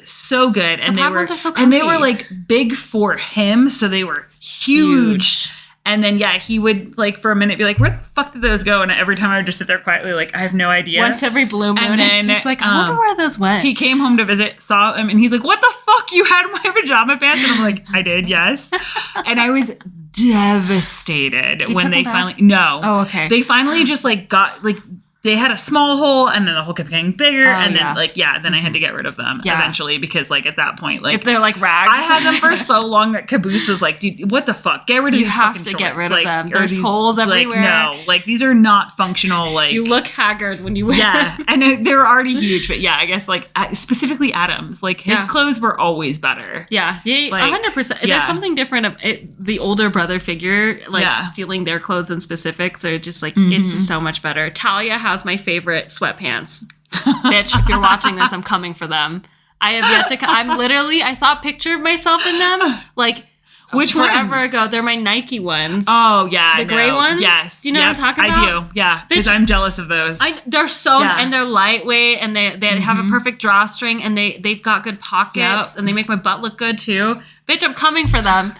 good. And the plaid ones are so comfy. And they were like big for him, so they were huge. And then, he would, like, for a minute be like, where the fuck did those go? And every time I would just sit there quietly, like, I have no idea. Once every blue moon, and then, it's just like, I wonder where those went. He came home to visit, saw him, and he's like, what the fuck? You had my pajama pants? And I'm like, I did, yes. And I was devastated when they finally... No. Oh, okay. They finally just, like, got, like... They had a small hole, and then the hole kept getting bigger, and then, then I had to get rid of them eventually, because, like, at that point, like... If they're, like, rags. I had them for so long that Caboose was like, dude, what the fuck? Get rid of these fucking shorts. You have to get rid of them. There's holes everywhere. No, like, these are not functional, like... You look haggard when you wear them. And they were already huge, but I guess, like, specifically Adam's, like, his clothes were always better. Yeah, 100%. There's something different of it, the older brother figure, like, stealing their clothes in specifics, are just, like, it's just so much better. Talia has my favorite sweatpants. Bitch, if you're watching this, I'm coming for them. I have yet to. I saw a picture of myself in them, like which forever ones? ago. They're my Nike ones. Oh yeah, the gray ones. Yes, do you know what I'm talking about? I do. Yeah, because I'm jealous of those. They're so and they're lightweight and they have a perfect drawstring and they've got good pockets and they make my butt look good too. Bitch, I'm coming for them.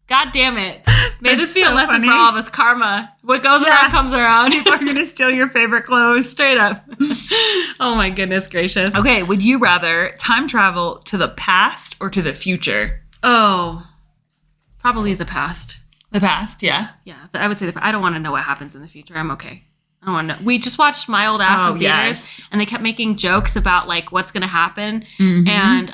God damn it. May this be a lesson for all of us. Karma. What goes around comes around. People are going to steal your favorite clothes. Straight up. Oh my goodness gracious. Okay, would you rather time travel to the past or to the future? Oh, probably the past. The past, yeah. Yeah, I would say I don't want to know what happens in the future. I'm okay. I don't want to know. We just watched My Old Ass in theaters, and they kept making jokes about like what's going to happen. And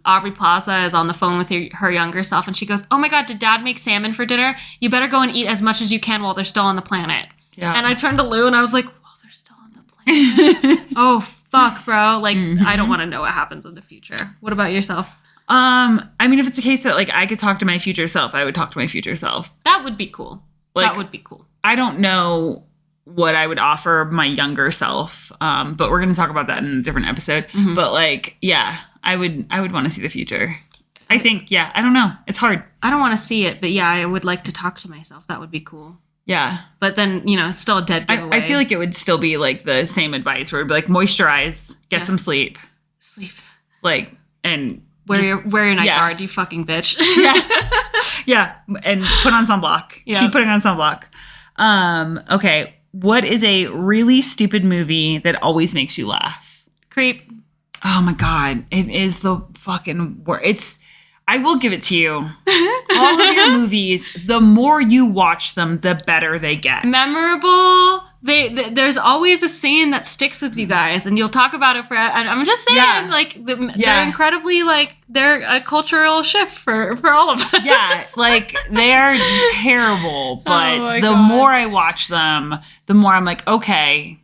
Aubrey Plaza is on the phone with her younger self, and she goes, "Oh my God, did Dad make salmon for dinner? You better go and eat as much as you can while they're still on the planet." Yeah. And I turned to Lou, and I was like, "Well, they're still on the planet." Oh fuck, bro! Like I don't want to know what happens in the future. What about yourself? I mean, if it's a case that like I could talk to my future self, I would talk to my future self. That would be cool. Like, that would be cool. I don't know what I would offer my younger self, but we're going to talk about that in a different episode. But like, yeah, I would want to see the future. I think, yeah, I don't know. It's hard. I don't want to see it, but yeah, I would like to talk to myself. That would be cool. Yeah. But then, it's still a dead giveaway. I feel like it would still be like the same advice where it'd be like moisturize, get some sleep. Sleep. Like, and wear your night guard, you fucking bitch. Yeah. And put on sunblock. Yep. Keep putting on sunblock. Okay. What is a really stupid movie that always makes you laugh? Creep. Oh my God. It is the fucking worst. I will give it to you. All of your movies, the more you watch them, the better they get. Memorable. There's always a scene that sticks with you guys, and you'll talk about it forever. And I'm just saying, they're incredibly, they're a cultural shift for all of us. Yeah, they're terrible, but the more I watch them, the more I'm like, okay,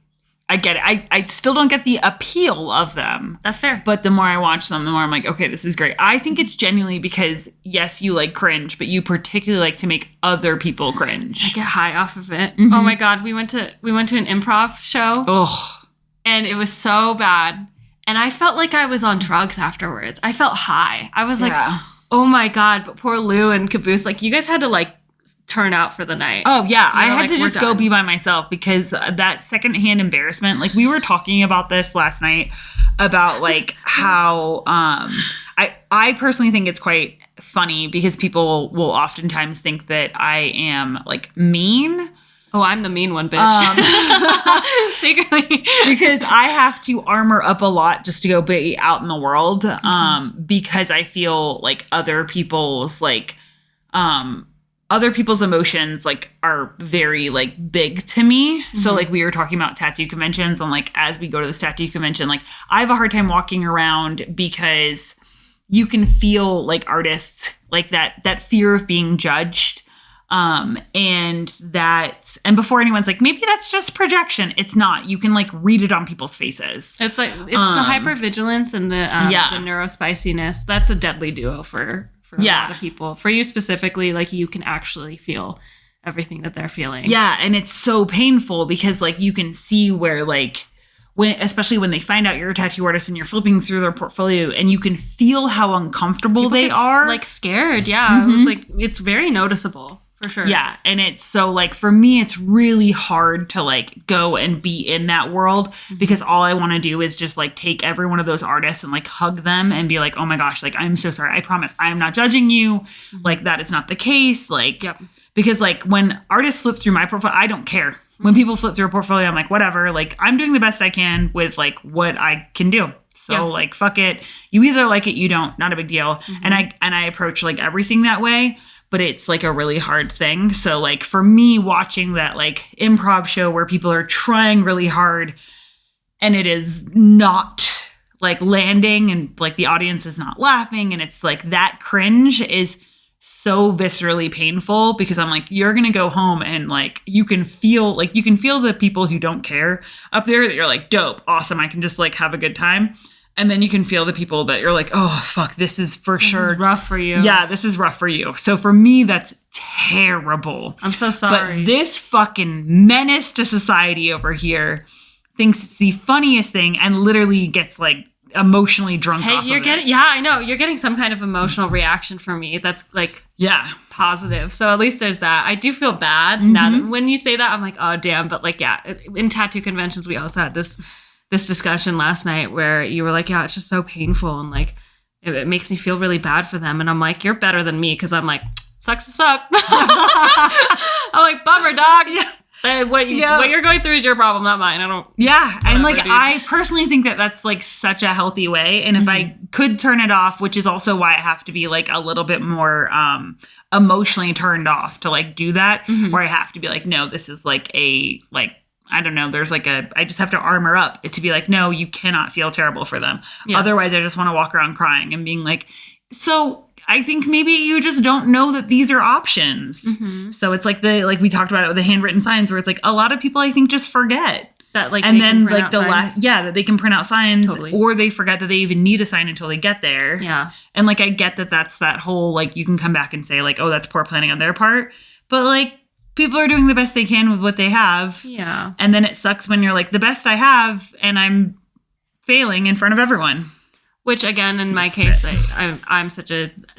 I get it. I still don't get the appeal of them. That's fair. But the more I watch them, the more I'm like, okay, this is great. I think it's genuinely because, yes, you like cringe, but you particularly like to make other people cringe. I get high off of it. Oh my God. We went to an improv show. Oh. And it was so bad. And I felt like I was on drugs afterwards. I felt high. I was like, oh my God. But poor Lou and Caboose, you guys had to turn out for the night. Oh yeah, I had to just go be by myself because that secondhand embarrassment. We were talking about this last night about how I personally think it's quite funny because people will oftentimes think that I am mean. Oh, I'm the mean one, bitch. Secretly. Because I have to armor up a lot just to go be out in the world. Because I feel like other people's emotions are very big to me. So we were talking about tattoo conventions and as we go to this tattoo convention, I have a hard time walking around because you can feel artists that fear of being judged. And before anyone's maybe that's just projection. It's not. You can read it on people's faces. It's the hypervigilance and the neurospiciness. That's a deadly duo for a lot of people. For you specifically, you can actually feel everything that they're feeling. Yeah, and it's so painful because you can see where especially when they find out you're a tattoo artist and you're flipping through their portfolio and you can feel how uncomfortable they are. Scared. Yeah. It was it's very noticeable. For sure. Yeah. And it's so for me, it's really hard to go and be in that world because all I want to do is just take every one of those artists and hug them and be oh my gosh, I'm so sorry. I promise I am not judging you. That is not the case. Because when artists flip through my profile, I don't care. When people flip through a portfolio, I'm whatever. I'm doing the best I can with what I can do. So fuck it. You either like it, you don't. Not a big deal. And I approach everything that way. But it's a really hard thing. So for me watching that improv show where people are trying really hard and it is not landing and the audience is not laughing and it's that cringe is so viscerally painful because I'm you're going to go home and you can feel the people who don't care up there that you're dope, awesome. I can just have a good time. And then you can feel the people that you're oh, fuck, this is sure. This is rough for you. Yeah, this is rough for you. So for me, that's terrible. I'm so sorry. But this fucking menace to society over here thinks it's the funniest thing and literally gets emotionally drunk off you're of getting, it. yeah, I know. You're getting some kind of emotional reaction from me. That's like positive. So at least there's that. I do feel bad now that when you say that, I'm like, oh, damn. But like, yeah, in tattoo conventions, we also had this discussion last night where you were like, yeah, it's just so painful. And like, it makes me feel really bad for them. And I'm like, you're better than me. Cause I'm like, sucks to suck. I'm like, bummer, dog. Yeah. What you're going through is your problem, not mine. I don't. Yeah. And like, I personally think that that's like such a healthy way. And if I could turn it off, which is also why I have to be like a little bit more emotionally turned off to like do that, where I have to be like, no, this is like I don't know, there's like I just have to armor up to be like, no, you cannot feel terrible for them. Yeah. Otherwise, I just want to walk around crying and being like, so I think maybe you just don't know that these are options. So it's like we talked about it with the handwritten signs, where it's like a lot of people I think just forget that, like, and then like that they can print out signs, totally. Or they forget that they even need a sign until they get there. Yeah. And like I get that that's that whole like you can come back and say like, oh, that's poor planning on their part, but like people are doing the best they can with what they have. Yeah. And then it sucks when you're like the best I have and I'm failing in front of everyone. Which again, in my case, I'm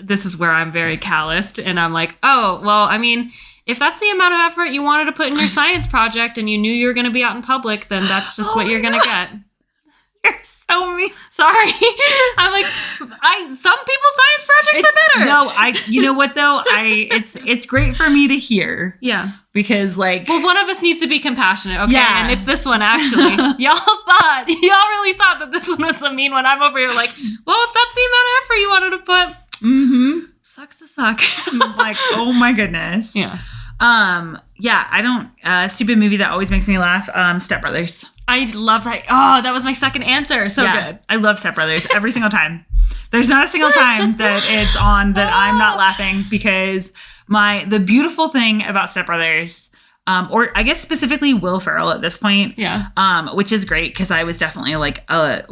this is where I'm very calloused, and I'm like, oh, well, I mean, if that's the amount of effort you wanted to put in your science project and you knew you were going to be out in public, then that's just what you're going to get. You're so mean. Sorry. I'm like, some people's science projects are better. No, you know what though? It's great for me to hear. Yeah. Because like, well, one of us needs to be compassionate, okay? Yeah. And it's this one, actually. Y'all really thought that this one was the mean one. I'm over here like, well, if that's the amount of effort you wanted to put, sucks to suck. Like, oh my goodness. Yeah. Yeah, I don't, stupid movie that always makes me laugh, Step Brothers. I love that. Oh, that was my second answer. So good. I love Step Brothers every single time. There's not a single time that it's on that I'm not laughing, because the beautiful thing about Step Brothers, or I guess specifically Will Ferrell at this point, which is great because I was definitely like a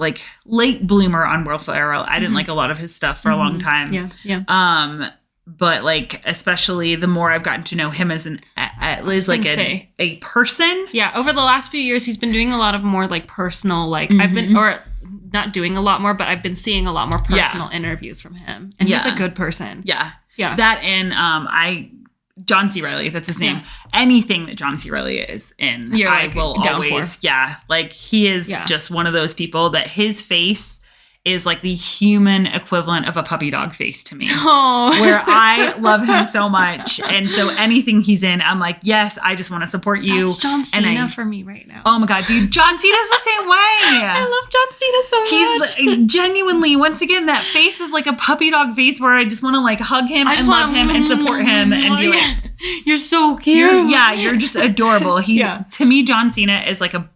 late bloomer on Will Ferrell. I didn't like a lot of his stuff for a long time. Yeah. But like, especially the more I've gotten to know him as a person. Yeah. Over the last few years, he's been doing a lot of more like personal, like I've been, or not doing a lot more, but I've been seeing a lot more personal interviews from him. And he's a good person. Yeah. Yeah. That and John C. Reilly, that's his name. Yeah. Anything that John C. Reilly is in, I will always, like he is just one of those people that his face is like the human equivalent of a puppy dog face to me. Oh. Where I love him so much. And so anything he's in, I'm like, yes, I just want to support you. That's John Cena for me right now. Oh my God, dude. John Cena's the same way. I love John Cena so much. He's genuinely, once again, that face is like a puppy dog face where I just want to like hug him and love him and support him and be like, you're so cute. You're just adorable. To me, John Cena is like a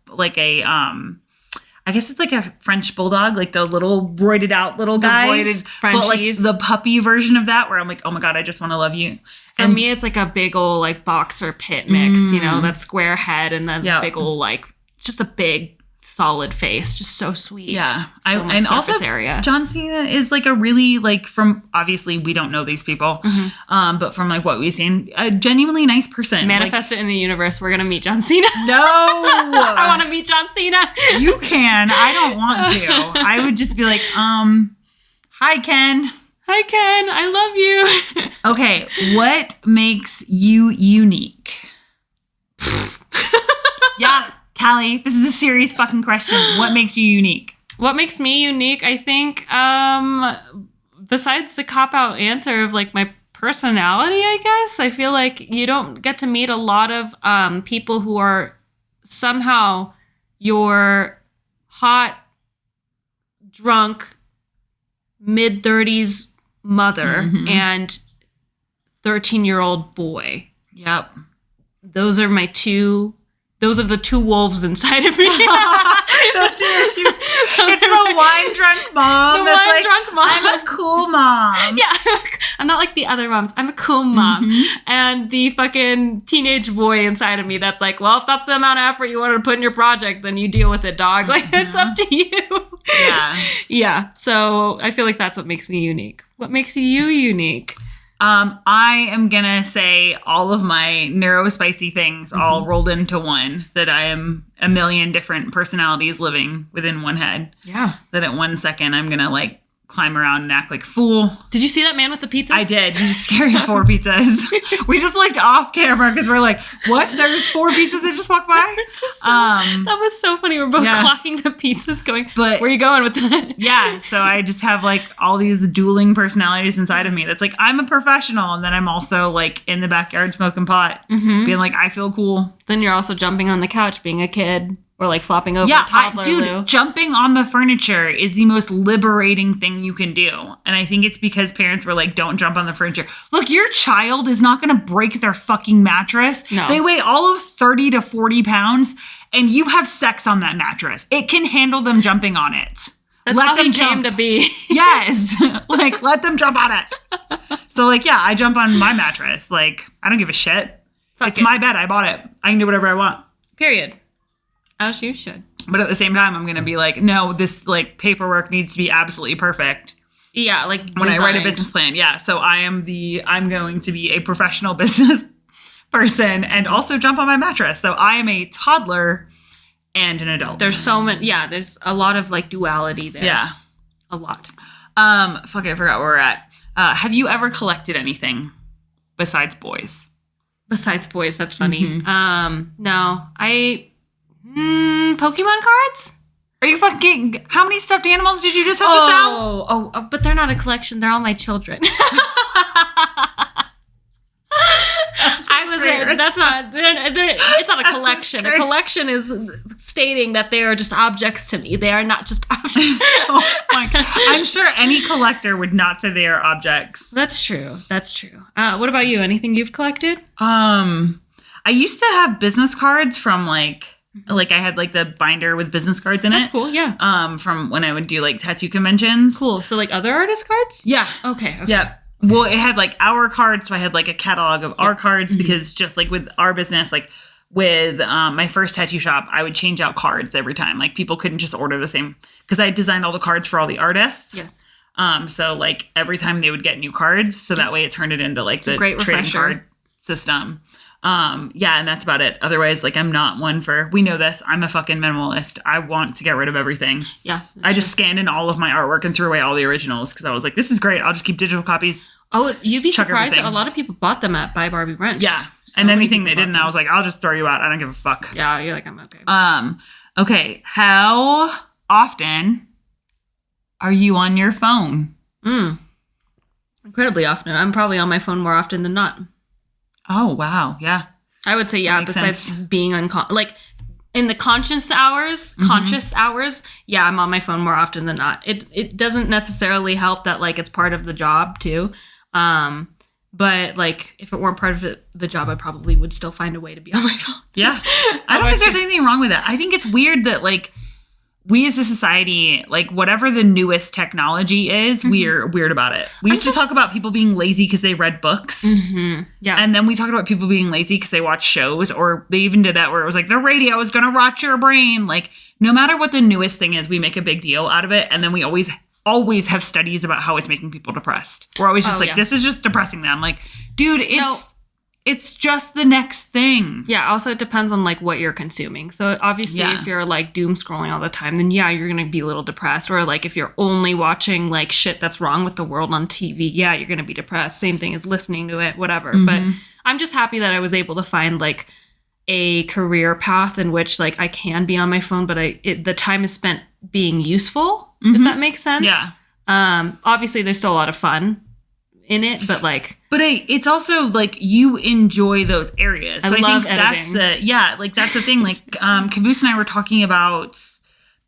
I guess it's like a French bulldog, like the little roided out little guys. But like the puppy version of that, where I'm like, oh my God, I just want to love you. For me, it's like a big old like boxer pit mix, you know, that square head and then big old like, just a big solid face, just so sweet. Yeah. So much surface area. John Cena is like a really like, from obviously we don't know these people, but from like what we've seen, a genuinely nice person. Manifest it in the universe. We're gonna meet John Cena. No. I want to meet John Cena. You can. I don't want to. I would just be like, hi Ken. Hi Ken. I love you. Okay. What makes you unique? Yeah. Callie, this is a serious fucking question. What makes you unique? What makes me unique? I think, besides the cop-out answer of like my personality, I guess, I feel like you don't get to meet a lot of people who are somehow your hot, drunk, mid-30s mother and 13-year-old boy. Yep. Those are the two wolves inside of me. It's the wine drunk mom. The wine drunk mom. I'm a cool mom. Yeah. I'm not like the other moms. I'm a cool mom. And the fucking teenage boy inside of me that's like, well, if that's the amount of effort you wanted to put in your project, then you deal with it, dog. Like, it's up to you. Yeah. Yeah. So I feel like that's what makes me unique. What makes you unique? I am gonna say all of my neurospicy things all rolled into one. That I am a million different personalities living within one head. Yeah. That at 1 second I'm gonna like climb around and act like a fool. Did you see that man with the pizzas? I did. He's carrying 4 pizzas. We just looked off camera because we're like, what? There's 4 pizzas that just walked by? That was so funny. We're both clocking the pizzas going, but where are you going with that? Yeah. So I just have like all these dueling personalities inside of me. That's like, I'm a professional. And then I'm also like in the backyard smoking pot, being like, I feel cool. Then you're also jumping on the couch being a kid. Or like flopping over toddler Lou. Jumping on the furniture is the most liberating thing you can do. And I think it's because parents were like, don't jump on the furniture. Look, your child is not going to break their fucking mattress. No. They weigh all of 30 to 40 pounds and you have sex on that mattress. It can handle them jumping on it. That's let how them he jump. came to be. Yes. Like, let them jump on it. So like, yeah, I jump on my mattress. Like, I don't give a shit. It's my bed. I bought it. I can do whatever I want. Period. As you should. But at the same time, I'm going to be like, no, this like paperwork needs to be absolutely perfect. Yeah, like when I write a business plan. Yeah. So I'm going to be a professional business person and also jump on my mattress. So I am a toddler and an adult. There's so many. Yeah. There's a lot of like duality there. Yeah. A lot. Fuck, I forgot where we're at. Have you ever collected anything besides boys? Besides boys. That's funny. No, Pokemon cards? Are you fucking... How many stuffed animals did you just have to sell? Oh, but they're not a collection. They're all my children. That's not... It's not a collection. A collection is stating that they are just objects to me. They are not just objects. Oh my God. I'm sure any collector would not say they are objects. That's true. What about you? Anything you've collected? I used to have business cards from like I had like the binder with business cards in it. That's cool, yeah. From when I would do like tattoo conventions. Cool. So like other artist cards? Yeah. Okay. Yeah. Well, it had like our cards, so I had like a catalog of our cards because just like with our business, like with my first tattoo shop, I would change out cards every time. Like people couldn't just order the same because I designed all the cards for all the artists. Yes. So like every time they would get new cards, so that way it turned it into like the trading card system. Yeah, and that's about it. Otherwise, like I'm not one for, we know this, I'm a fucking minimalist. I want to get rid of everything. Yeah. I just scanned in all of my artwork and threw away all the originals because I was like, this is great. I'll just keep digital copies. Oh, you'd be surprised everything. that a lot of people bought them at Buy Barbie Brunch. Yeah. And anything they didn't, I was like, I'll just throw you out. I don't give a fuck. Yeah, you're like, I'm okay. Okay. How often are you on your phone? Incredibly often. I'm probably on my phone more often than not. Oh, wow. Yeah. I would say, yeah, besides being like in the conscious hours, yeah, I'm on my phone more often than not. It doesn't necessarily help that like it's part of the job too. But like if it weren't part of the job, I probably would still find a way to be on my phone. Yeah. I don't think there's anything wrong with that. I think it's weird that like we as a society, like whatever the newest technology is, we're weird about it. We used to talk about people being lazy because they read books. Yeah. And then we talked about people being lazy because they watch shows, or they even did that where it was like the radio is going to rot your brain. Like no matter what the newest thing is, we make a big deal out of it. And then we always have studies about how it's making people depressed. We're always just this is just depressing them. Like, dude, it's just the next thing. Yeah. Also, it depends on like what you're consuming. So obviously, if you're like doom scrolling all the time, then yeah, you're gonna be a little depressed. Or like if you're only watching like shit that's wrong with the world on TV, yeah, you're gonna be depressed. Same thing as listening to it, whatever. But I'm just happy that I was able to find like a career path in which like I can be on my phone, but the time is spent being useful. If that makes sense. Yeah. Obviously, there's still a lot of fun in it, but like... But it's also, like, you enjoy those areas. I love editing. That's the thing. Like, Caboose and I were talking about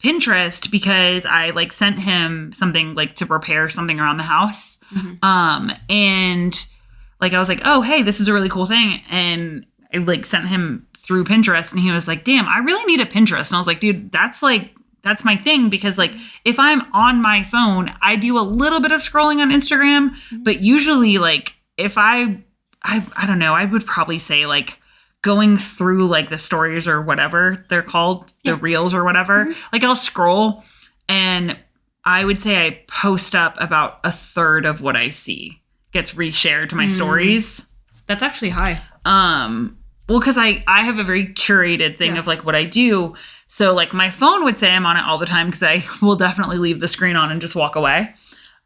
Pinterest because I, like, sent him something, like, to prepare something around the house. And, like, I was like, oh, hey, this is a really cool thing. And I, like, sent him through Pinterest, and he was like, damn, I really need a Pinterest. And I was like, dude, that's my thing, because like if I'm on my phone, I do a little bit of scrolling on Instagram, but usually like if I don't know, I would probably say like going through like the stories or whatever they're called, the reels or whatever, like I'll scroll and I would say I post up about a third of what I see. gets reshared to my stories. That's actually high. Well, because I have a very curated thing of like what I do. So like my phone would say I'm on it all the time because I will definitely leave the screen on and just walk away.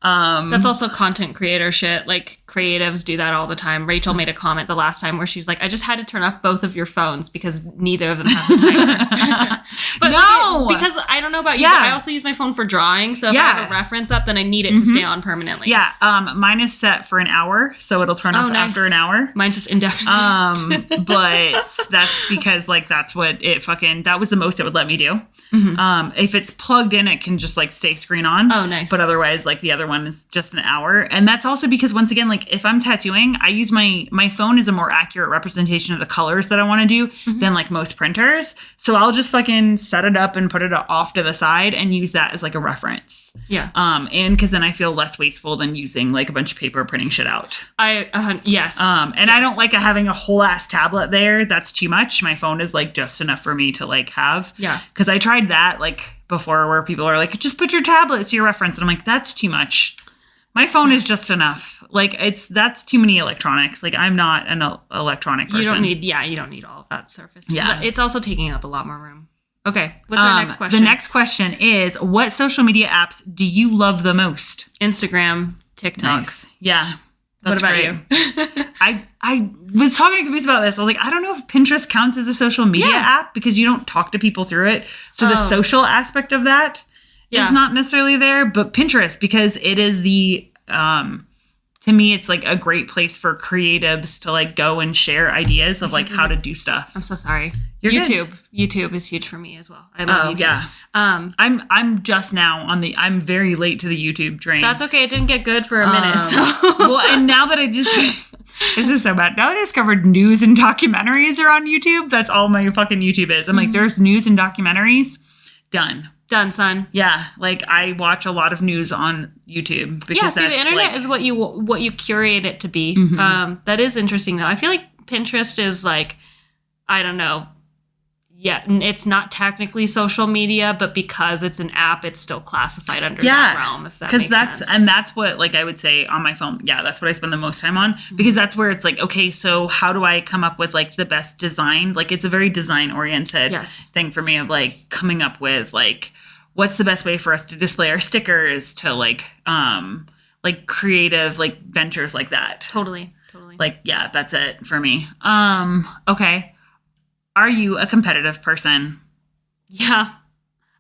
That's also content creator shit. Like creatives do that all the time. Rachel made a comment the last time where she's like, I just had to turn off both of your phones because neither of them have the timer. But no, because I don't know about you, but I also use my phone for drawing. So if I have a reference up, then I need it to stay on permanently. Yeah. Mine is set for an hour, so it'll turn off after an hour. Mine's just indefinite. But that's because like that's what it that was the most it would let me do. If it's plugged in, it can just like stay screen on. Oh, nice. But otherwise, like the other one is just an hour. And that's also because once again, like if I'm tattooing, I use my phone is a more accurate representation of the colors that I want to do than like most printers. So I'll just fucking set it up and put it off to the side and use that as like a reference. Yeah. And because then I feel less wasteful than using like a bunch of paper printing shit out. Yes. I don't like having a whole ass tablet there. That's too much. My phone is like just enough for me to like have. Yeah. Because I tried that like before where people are like, just put your tablet as your reference. And I'm like, that's too much. My phone is just enough. Like that's too many electronics. Like I'm not an electronic person. You don't need all of that surface. Yeah. But it's also taking up a lot more room. Okay. What's our next question? The next question is, what social media apps do you love the most? Instagram, TikTok. Nice. Yeah. What about you? I was talking to Caboose about this. I was like, I don't know if Pinterest counts as a social media app because you don't talk to people through it. So the social aspect of that is not necessarily there. But Pinterest, because it is to me, it's like a great place for creatives to like go and share ideas of like how to do stuff. I'm so sorry. YouTube. YouTube is huge for me as well. I love YouTube. Yeah. I'm just now I'm very late to the YouTube train. That's okay. It didn't get good for a minute. So well, and now that this is so bad. Now that I discovered news and documentaries are on YouTube, that's all my fucking YouTube is. I'm like, there's news and documentaries. Done, son. Yeah, like I watch a lot of news on YouTube because the internet is what you curate it to be. That is interesting though. I feel like Pinterest is like, I don't know. Yeah, it's not technically social media, but because it's an app, it's still classified under that realm, if that makes sense. And that's what, like, I would say on my phone, that's what I spend the most time on, because that's where it's like, okay, so how do I come up with, like, the best design? Like, it's a very design-oriented thing for me of, like, coming up with, like, what's the best way for us to display our stickers to, like creative, like, ventures like that. Totally. Like, that's it for me. Okay. Are you a competitive person? Yeah.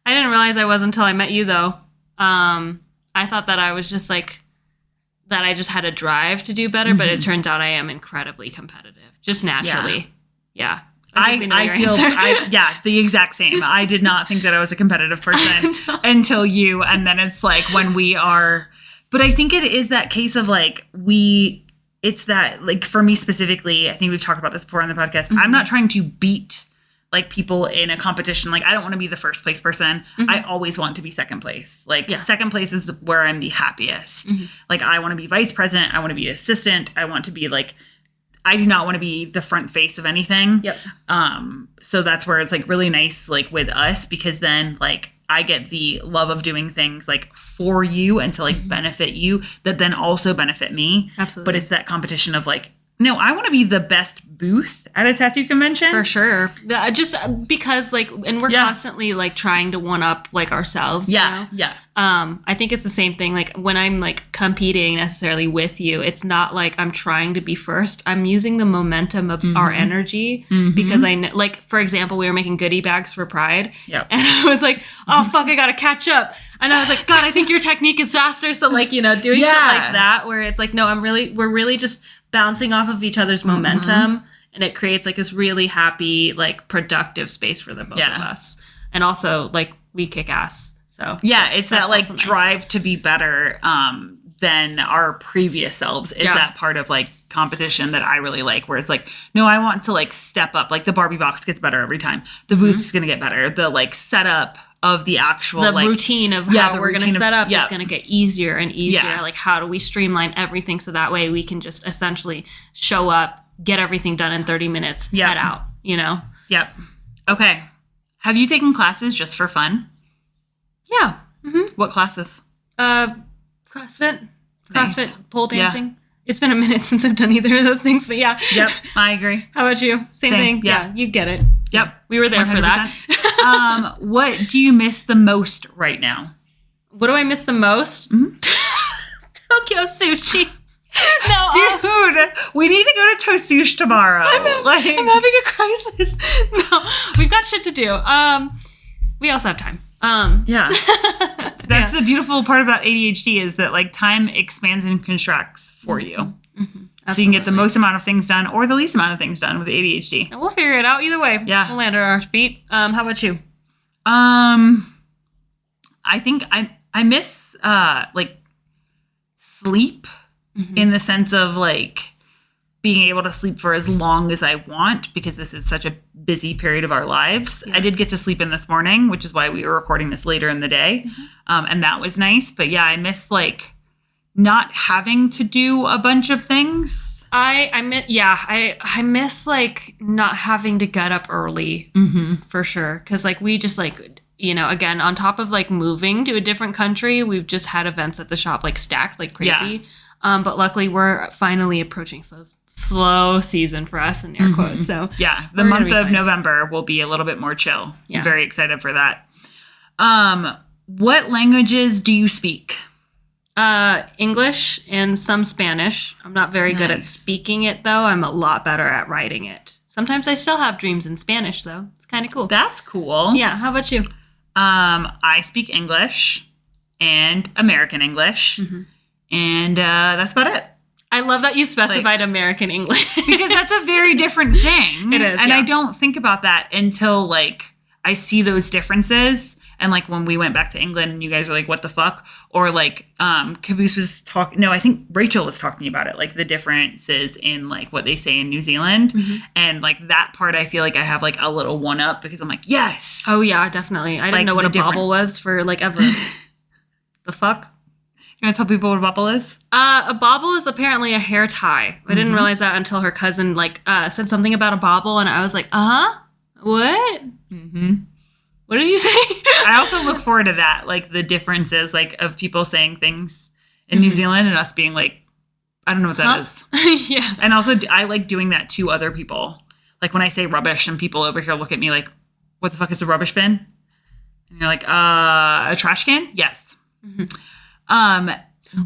I didn't realize I was until I met you, though. I thought that I was just like, that I just had a drive to do better, but it turns out I am incredibly competitive, just naturally. Yeah. I feel the exact same. I did not think that I was a competitive person until you. And then it's like when we are, but I think it is that case of like, it's that, like, for me specifically, I think we've talked about this before on the podcast. I'm not trying to beat, like, people in a competition. Like, I don't want to be the first place person. I always want to be second place. Like, second place is where I'm the happiest. Like, I want to be vice president. I want to be assistant. I want to be, like, I do not want to be the front face of anything. Yep. So that's where it's, like, really nice, like, with us, because then, like, I get the love of doing things like for you and to like benefit you that then also benefit me. Absolutely. But it's that competition of like, no, I want to be the best booth at a tattoo convention. For sure. Just because like, and we're constantly like trying to one up like ourselves. Yeah. You know? I think it's the same thing. Like when I'm like competing necessarily with you, it's not like I'm trying to be first. I'm using the momentum of our energy because like, for example, we were making goodie bags for Pride. Yep. And I was like, oh, fuck, I got to catch up. And I was like, God, I think your technique is faster. So like, you know, doing shit like that where it's like, no, we're really just bouncing off of each other's momentum. And it creates like this really happy, like productive space for the both of us. And also like we kick ass. So it's that like drive to be better than our previous selves is that part of like competition that I really like, where it's like, no, I want to like step up. Like the Barbie box gets better every time. The booth is going to get better. The like setup of the actual the like routine of how we're going to set up is going to get easier and easier. Like how do we streamline everything so that way we can just essentially show up, get everything done in 30 minutes, head out, you know? Yep. Okay. Have you taken classes just for fun? Yeah. What classes? CrossFit, pole dancing. It's been a minute since I've done either of those things, but yeah. Yep, I agree. How about you? Same thing? Yeah. You get it. Yep. We were there 100%. For that. What do you miss the most right now? What do I miss the most? Mm-hmm. Tokyo sushi. No, dude, we need to go to Tosushi tomorrow. I'm having a crisis. No, we've got shit to do. We also have time. Yeah. That's the beautiful part about ADHD is that like time expands and contracts for you. Mm-hmm. So you can get the most amount of things done or the least amount of things done with ADHD. And we'll figure it out either way. Yeah. We'll land on our feet. How about you? I think I miss like sleep in the sense of like being able to sleep for as long as I want because this is such a busy period of our lives. Yes. I did get to sleep in this morning, which is why we were recording this later in the day. Mm-hmm. And that was nice. But yeah, I miss like not having to do a bunch of things. I miss like not having to get up early for sure. Cause like we just like, you know, again, on top of like moving to a different country, we've just had events at the shop like stacked like crazy. Yeah. But luckily we're finally approaching slow season for us in air quotes. So yeah, the month of November will be a little bit more chill. Yeah. I'm very excited for that. What languages do you speak? English and some Spanish. I'm not very good at speaking it though. I'm a lot better at writing it. Sometimes I still have dreams in Spanish though. It's kind of cool. That's cool. Yeah. How about you? I speak English and American English. Mm-hmm. And that's about it. I love that you specified American English. Because that's a very different thing. It is, and I don't think about that until, like, I see those differences. And, like, when we went back to England and you guys are like, what the fuck? Or, like, Caboose was talking... No, I think Rachel was talking about it. Like, the differences in, like, what they say in New Zealand. Mm-hmm. And, like, that part I feel like I have, like, a little one-up because I'm like, yes! Oh, yeah, definitely. I didn't know what a bobble was for, like, ever. The fuck? You want to tell people what a bobble is? A bobble is apparently a hair tie. I didn't realize that until her cousin like said something about a bobble, and I was like, what? Mm-hmm. What did you say? I also look forward to that, like the differences, like of people saying things in New Zealand and us being like, I don't know what that is. Yeah. And also, I like doing that to other people. Like when I say rubbish, and people over here look at me like, "What the fuck is a rubbish bin?" And you're like, "A trash can?" Yes. Mm-hmm.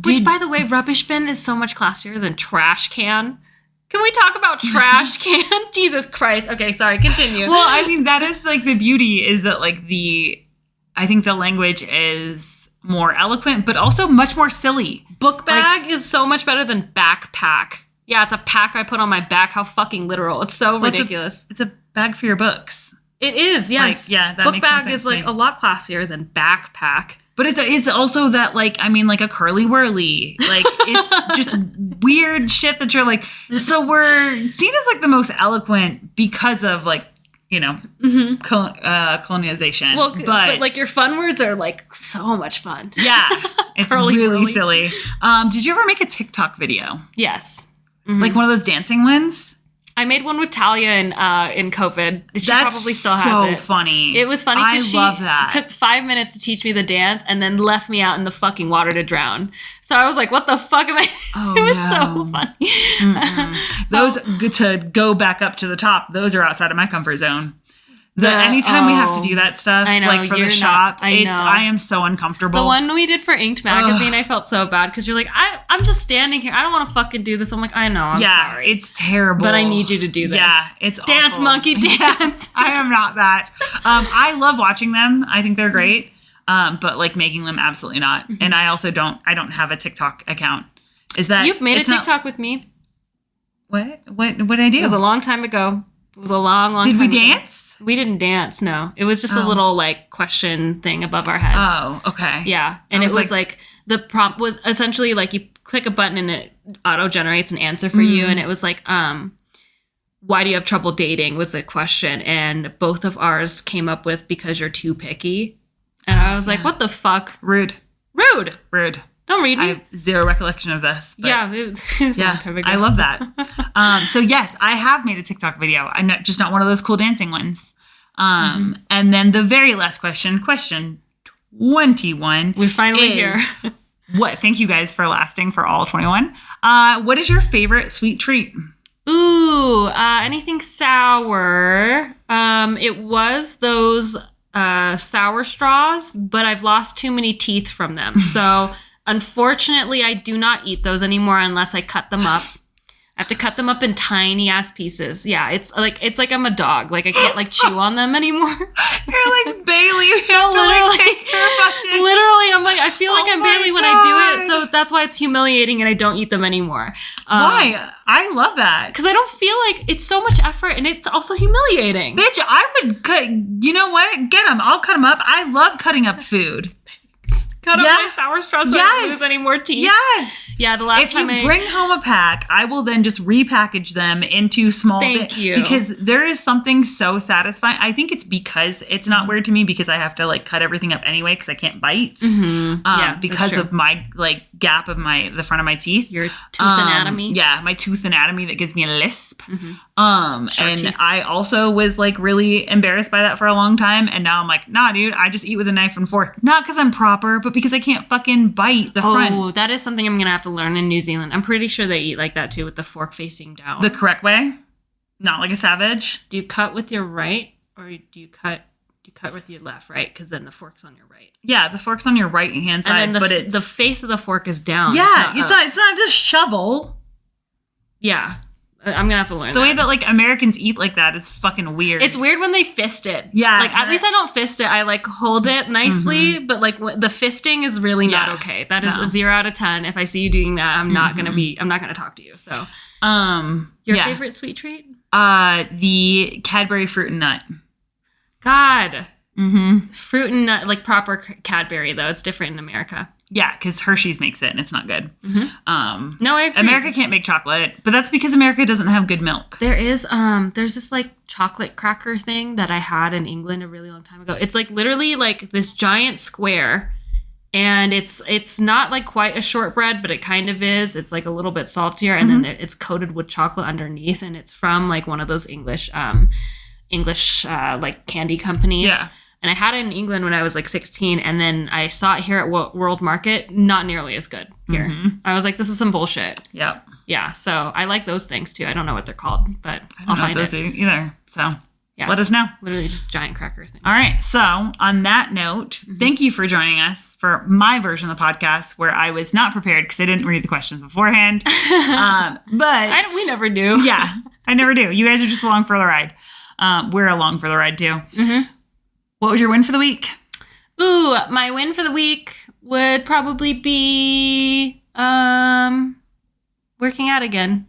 Which, by the way, rubbish bin is so much classier than trash can. Can we talk about trash can? Jesus Christ. Okay, sorry, continue. Well, I mean, that is like the beauty is that like I think the language is more eloquent, but also much more silly. Book bag is so much better than backpack. Yeah, it's a pack I put on my back. How fucking literal. It's so ridiculous. It's a bag for your books. It is, yes. Like, yeah, that book makes bag sense is like a lot classier than backpack. But it's also that, like, I mean, like a curly whirly. Like, it's just weird shit that you're like, so we're seen as, like, the most eloquent because of, like, you know, colonization. Well, but, like, your fun words are, like, so much fun. Yeah. It's really silly. Did you ever make a TikTok video? Yes. Mm-hmm. Like one of those dancing ones? I made one with Talia in COVID. She probably still has it. So funny. It was funny because she love that. took 5 minutes to teach me the dance and then left me out in the fucking water to drown. So I was like, what the fuck am I? Oh, it was so funny. Those, to go back up to the top, those are outside of my comfort zone. Anytime we have to do that stuff, I know, like for the shop, I am so uncomfortable. The one we did for Inked magazine, I felt so bad because you're like, I'm just standing here. I don't want to fucking do this. I'm like, I know, I'm sorry. It's terrible. But I need you to do this. Yeah, it's dance, awful. Monkey, dance. Yeah, I am not that. I love watching them. I think they're great. But like making them, absolutely not. Mm-hmm. And I also don't have a TikTok account. Is that you've made a TikTok with me? What did I do? It was a long time ago. It was a long time ago. Did we dance? We didn't dance, no. It was just a little, like, question thing above our heads. Oh, okay. Yeah. And it was, like, the prompt was essentially, like, you click a button and it auto-generates an answer for you. And it was, like, why do you have trouble dating was the question. And both of ours came up with because you're too picky. And I was like, what the fuck? Rude. Don't read me. I have zero recollection of this. Yeah, it was a long time ago. I love that. So yes, I have made a TikTok video. I'm just not one of those cool dancing ones. And then the very last question 21. We're finally here. Thank you guys for lasting for all 21. What is your favorite sweet treat? Ooh, anything sour. It was those sour straws, but I've lost too many teeth from them. So unfortunately, I do not eat those anymore unless I cut them up. I have to cut them up in tiny ass pieces. Yeah, it's like I'm a dog. Like I can't like chew on them anymore. You're like Bailey. You have to like take your fucking... Literally, I'm like I feel like I'm Bailey when I do it. So that's why it's humiliating and I don't eat them anymore. Why? I love that. Because I don't feel like it's so much effort and it's also humiliating. Bitch, I would cut. You know what? Get them. I'll cut them up. I love cutting up food. Cut up my sour straw so I don't lose any more teeth. Yes. Yeah, the last time if you bring home a pack, I will then just repackage them into small Thank you. Because there is something so satisfying. I think it's because it's not weird to me because I have to like cut everything up anyway because I can't bite. Yeah, because of my like gap of the front of my teeth. Your tooth anatomy. Yeah, my tooth anatomy that gives me a lisp. Shark And teeth. I also was like really embarrassed by that for a long time. And now I'm like, nah, dude, I just eat with a knife and fork. Not because I'm proper, but because I can't fucking bite the front. Oh, that is something I'm going to have to learn in New Zealand. I'm pretty sure they eat like that too with the fork facing down. The correct way? Not like a savage? Do you cut with your right or do you cut with your left, right? Because then the fork's on your right. Yeah, the fork's on your right hand side, and then but it's... the face of the fork is down. Yeah, it's not just shovel. Yeah. I'm gonna have to learn the way that like Americans eat like that is fucking weird. It's weird when they fist it. Yeah, like at least I don't fist it. I like hold it nicely, but like the fisting is really not okay. That is a 0 out of 10. If I see you doing that, I'm not gonna talk to you. So, your favorite sweet treat? The Cadbury fruit and nut. God, fruit and nut, like proper Cadbury though. It's different in America. Yeah, because Hershey's makes it and it's not good. No, I agree. America can't make chocolate, but that's because America doesn't have good milk. There is there's this like chocolate cracker thing that I had in England a really long time ago. It's like literally like this giant square, and it's not like quite a shortbread, but it kind of is. It's like a little bit saltier, and then it's coated with chocolate underneath, and it's from like one of those English like candy companies. Yeah. And I had it in England when I was like 16, and then I saw it here at World Market. Not nearly as good here. I was like, this is some bullshit. Yep. Yeah, so I like those things too. I don't know what they're called, but I'll find those it. Either. So yeah. Let us know. Literally just giant cracker thing. All right. So on that note, thank you for joining us for my version of the podcast where I was not prepared because I didn't read the questions beforehand. But we never do. Yeah, I never do. You guys are just along for the ride. We're along for the ride too. What was your win for the week? Ooh, my win for the week would probably be working out again.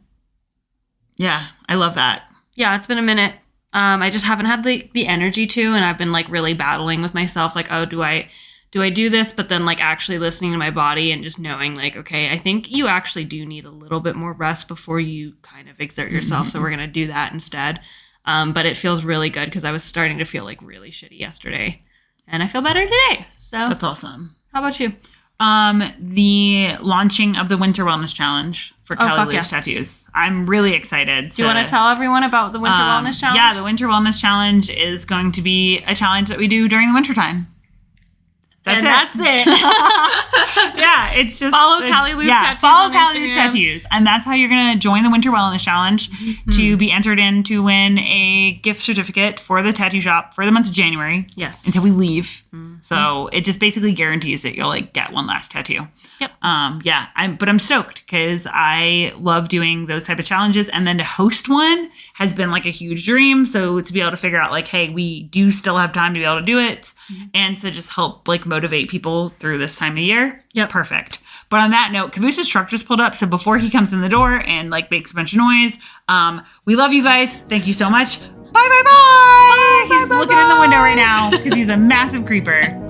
Yeah, I love that. Yeah, it's been a minute. I just haven't had the energy to, and I've been like really battling with myself. Like, oh, do I do this? But then like actually listening to my body and just knowing like, okay, I think you actually do need a little bit more rest before you kind of exert yourself. So we're going to do that instead. But it feels really good because I was starting to feel like really shitty yesterday, and I feel better today. So that's awesome. How about you? The launching of the Winter Wellness Challenge for Kelly Lou's tattoos. I'm really excited. Do you want to tell everyone about the Winter Wellness Challenge? Yeah, the Winter Wellness Challenge is going to be a challenge that we do during the wintertime. That's it. Yeah, it's just follow Callie Lou's tattoos. Follow Callie Lou's tattoos, and that's how you're gonna join the Winter Wellness Challenge to be entered in to win a gift certificate for the tattoo shop for the month of January. Yes, until we leave. So it just basically guarantees that you'll like get one last tattoo. Yep. I'm stoked because I love doing those type of challenges, and then to host one has been like a huge dream. So to be able to figure out like, hey, we do still have time to be able to do it, and to just help like motivate people through this time of year. Yep. Perfect. But on that note, Cabooses truck just pulled up. So before he comes in the door and like makes a bunch of noise, we love you guys. Thank you so much. Bye. He's looking in the window right now because he's a massive creeper.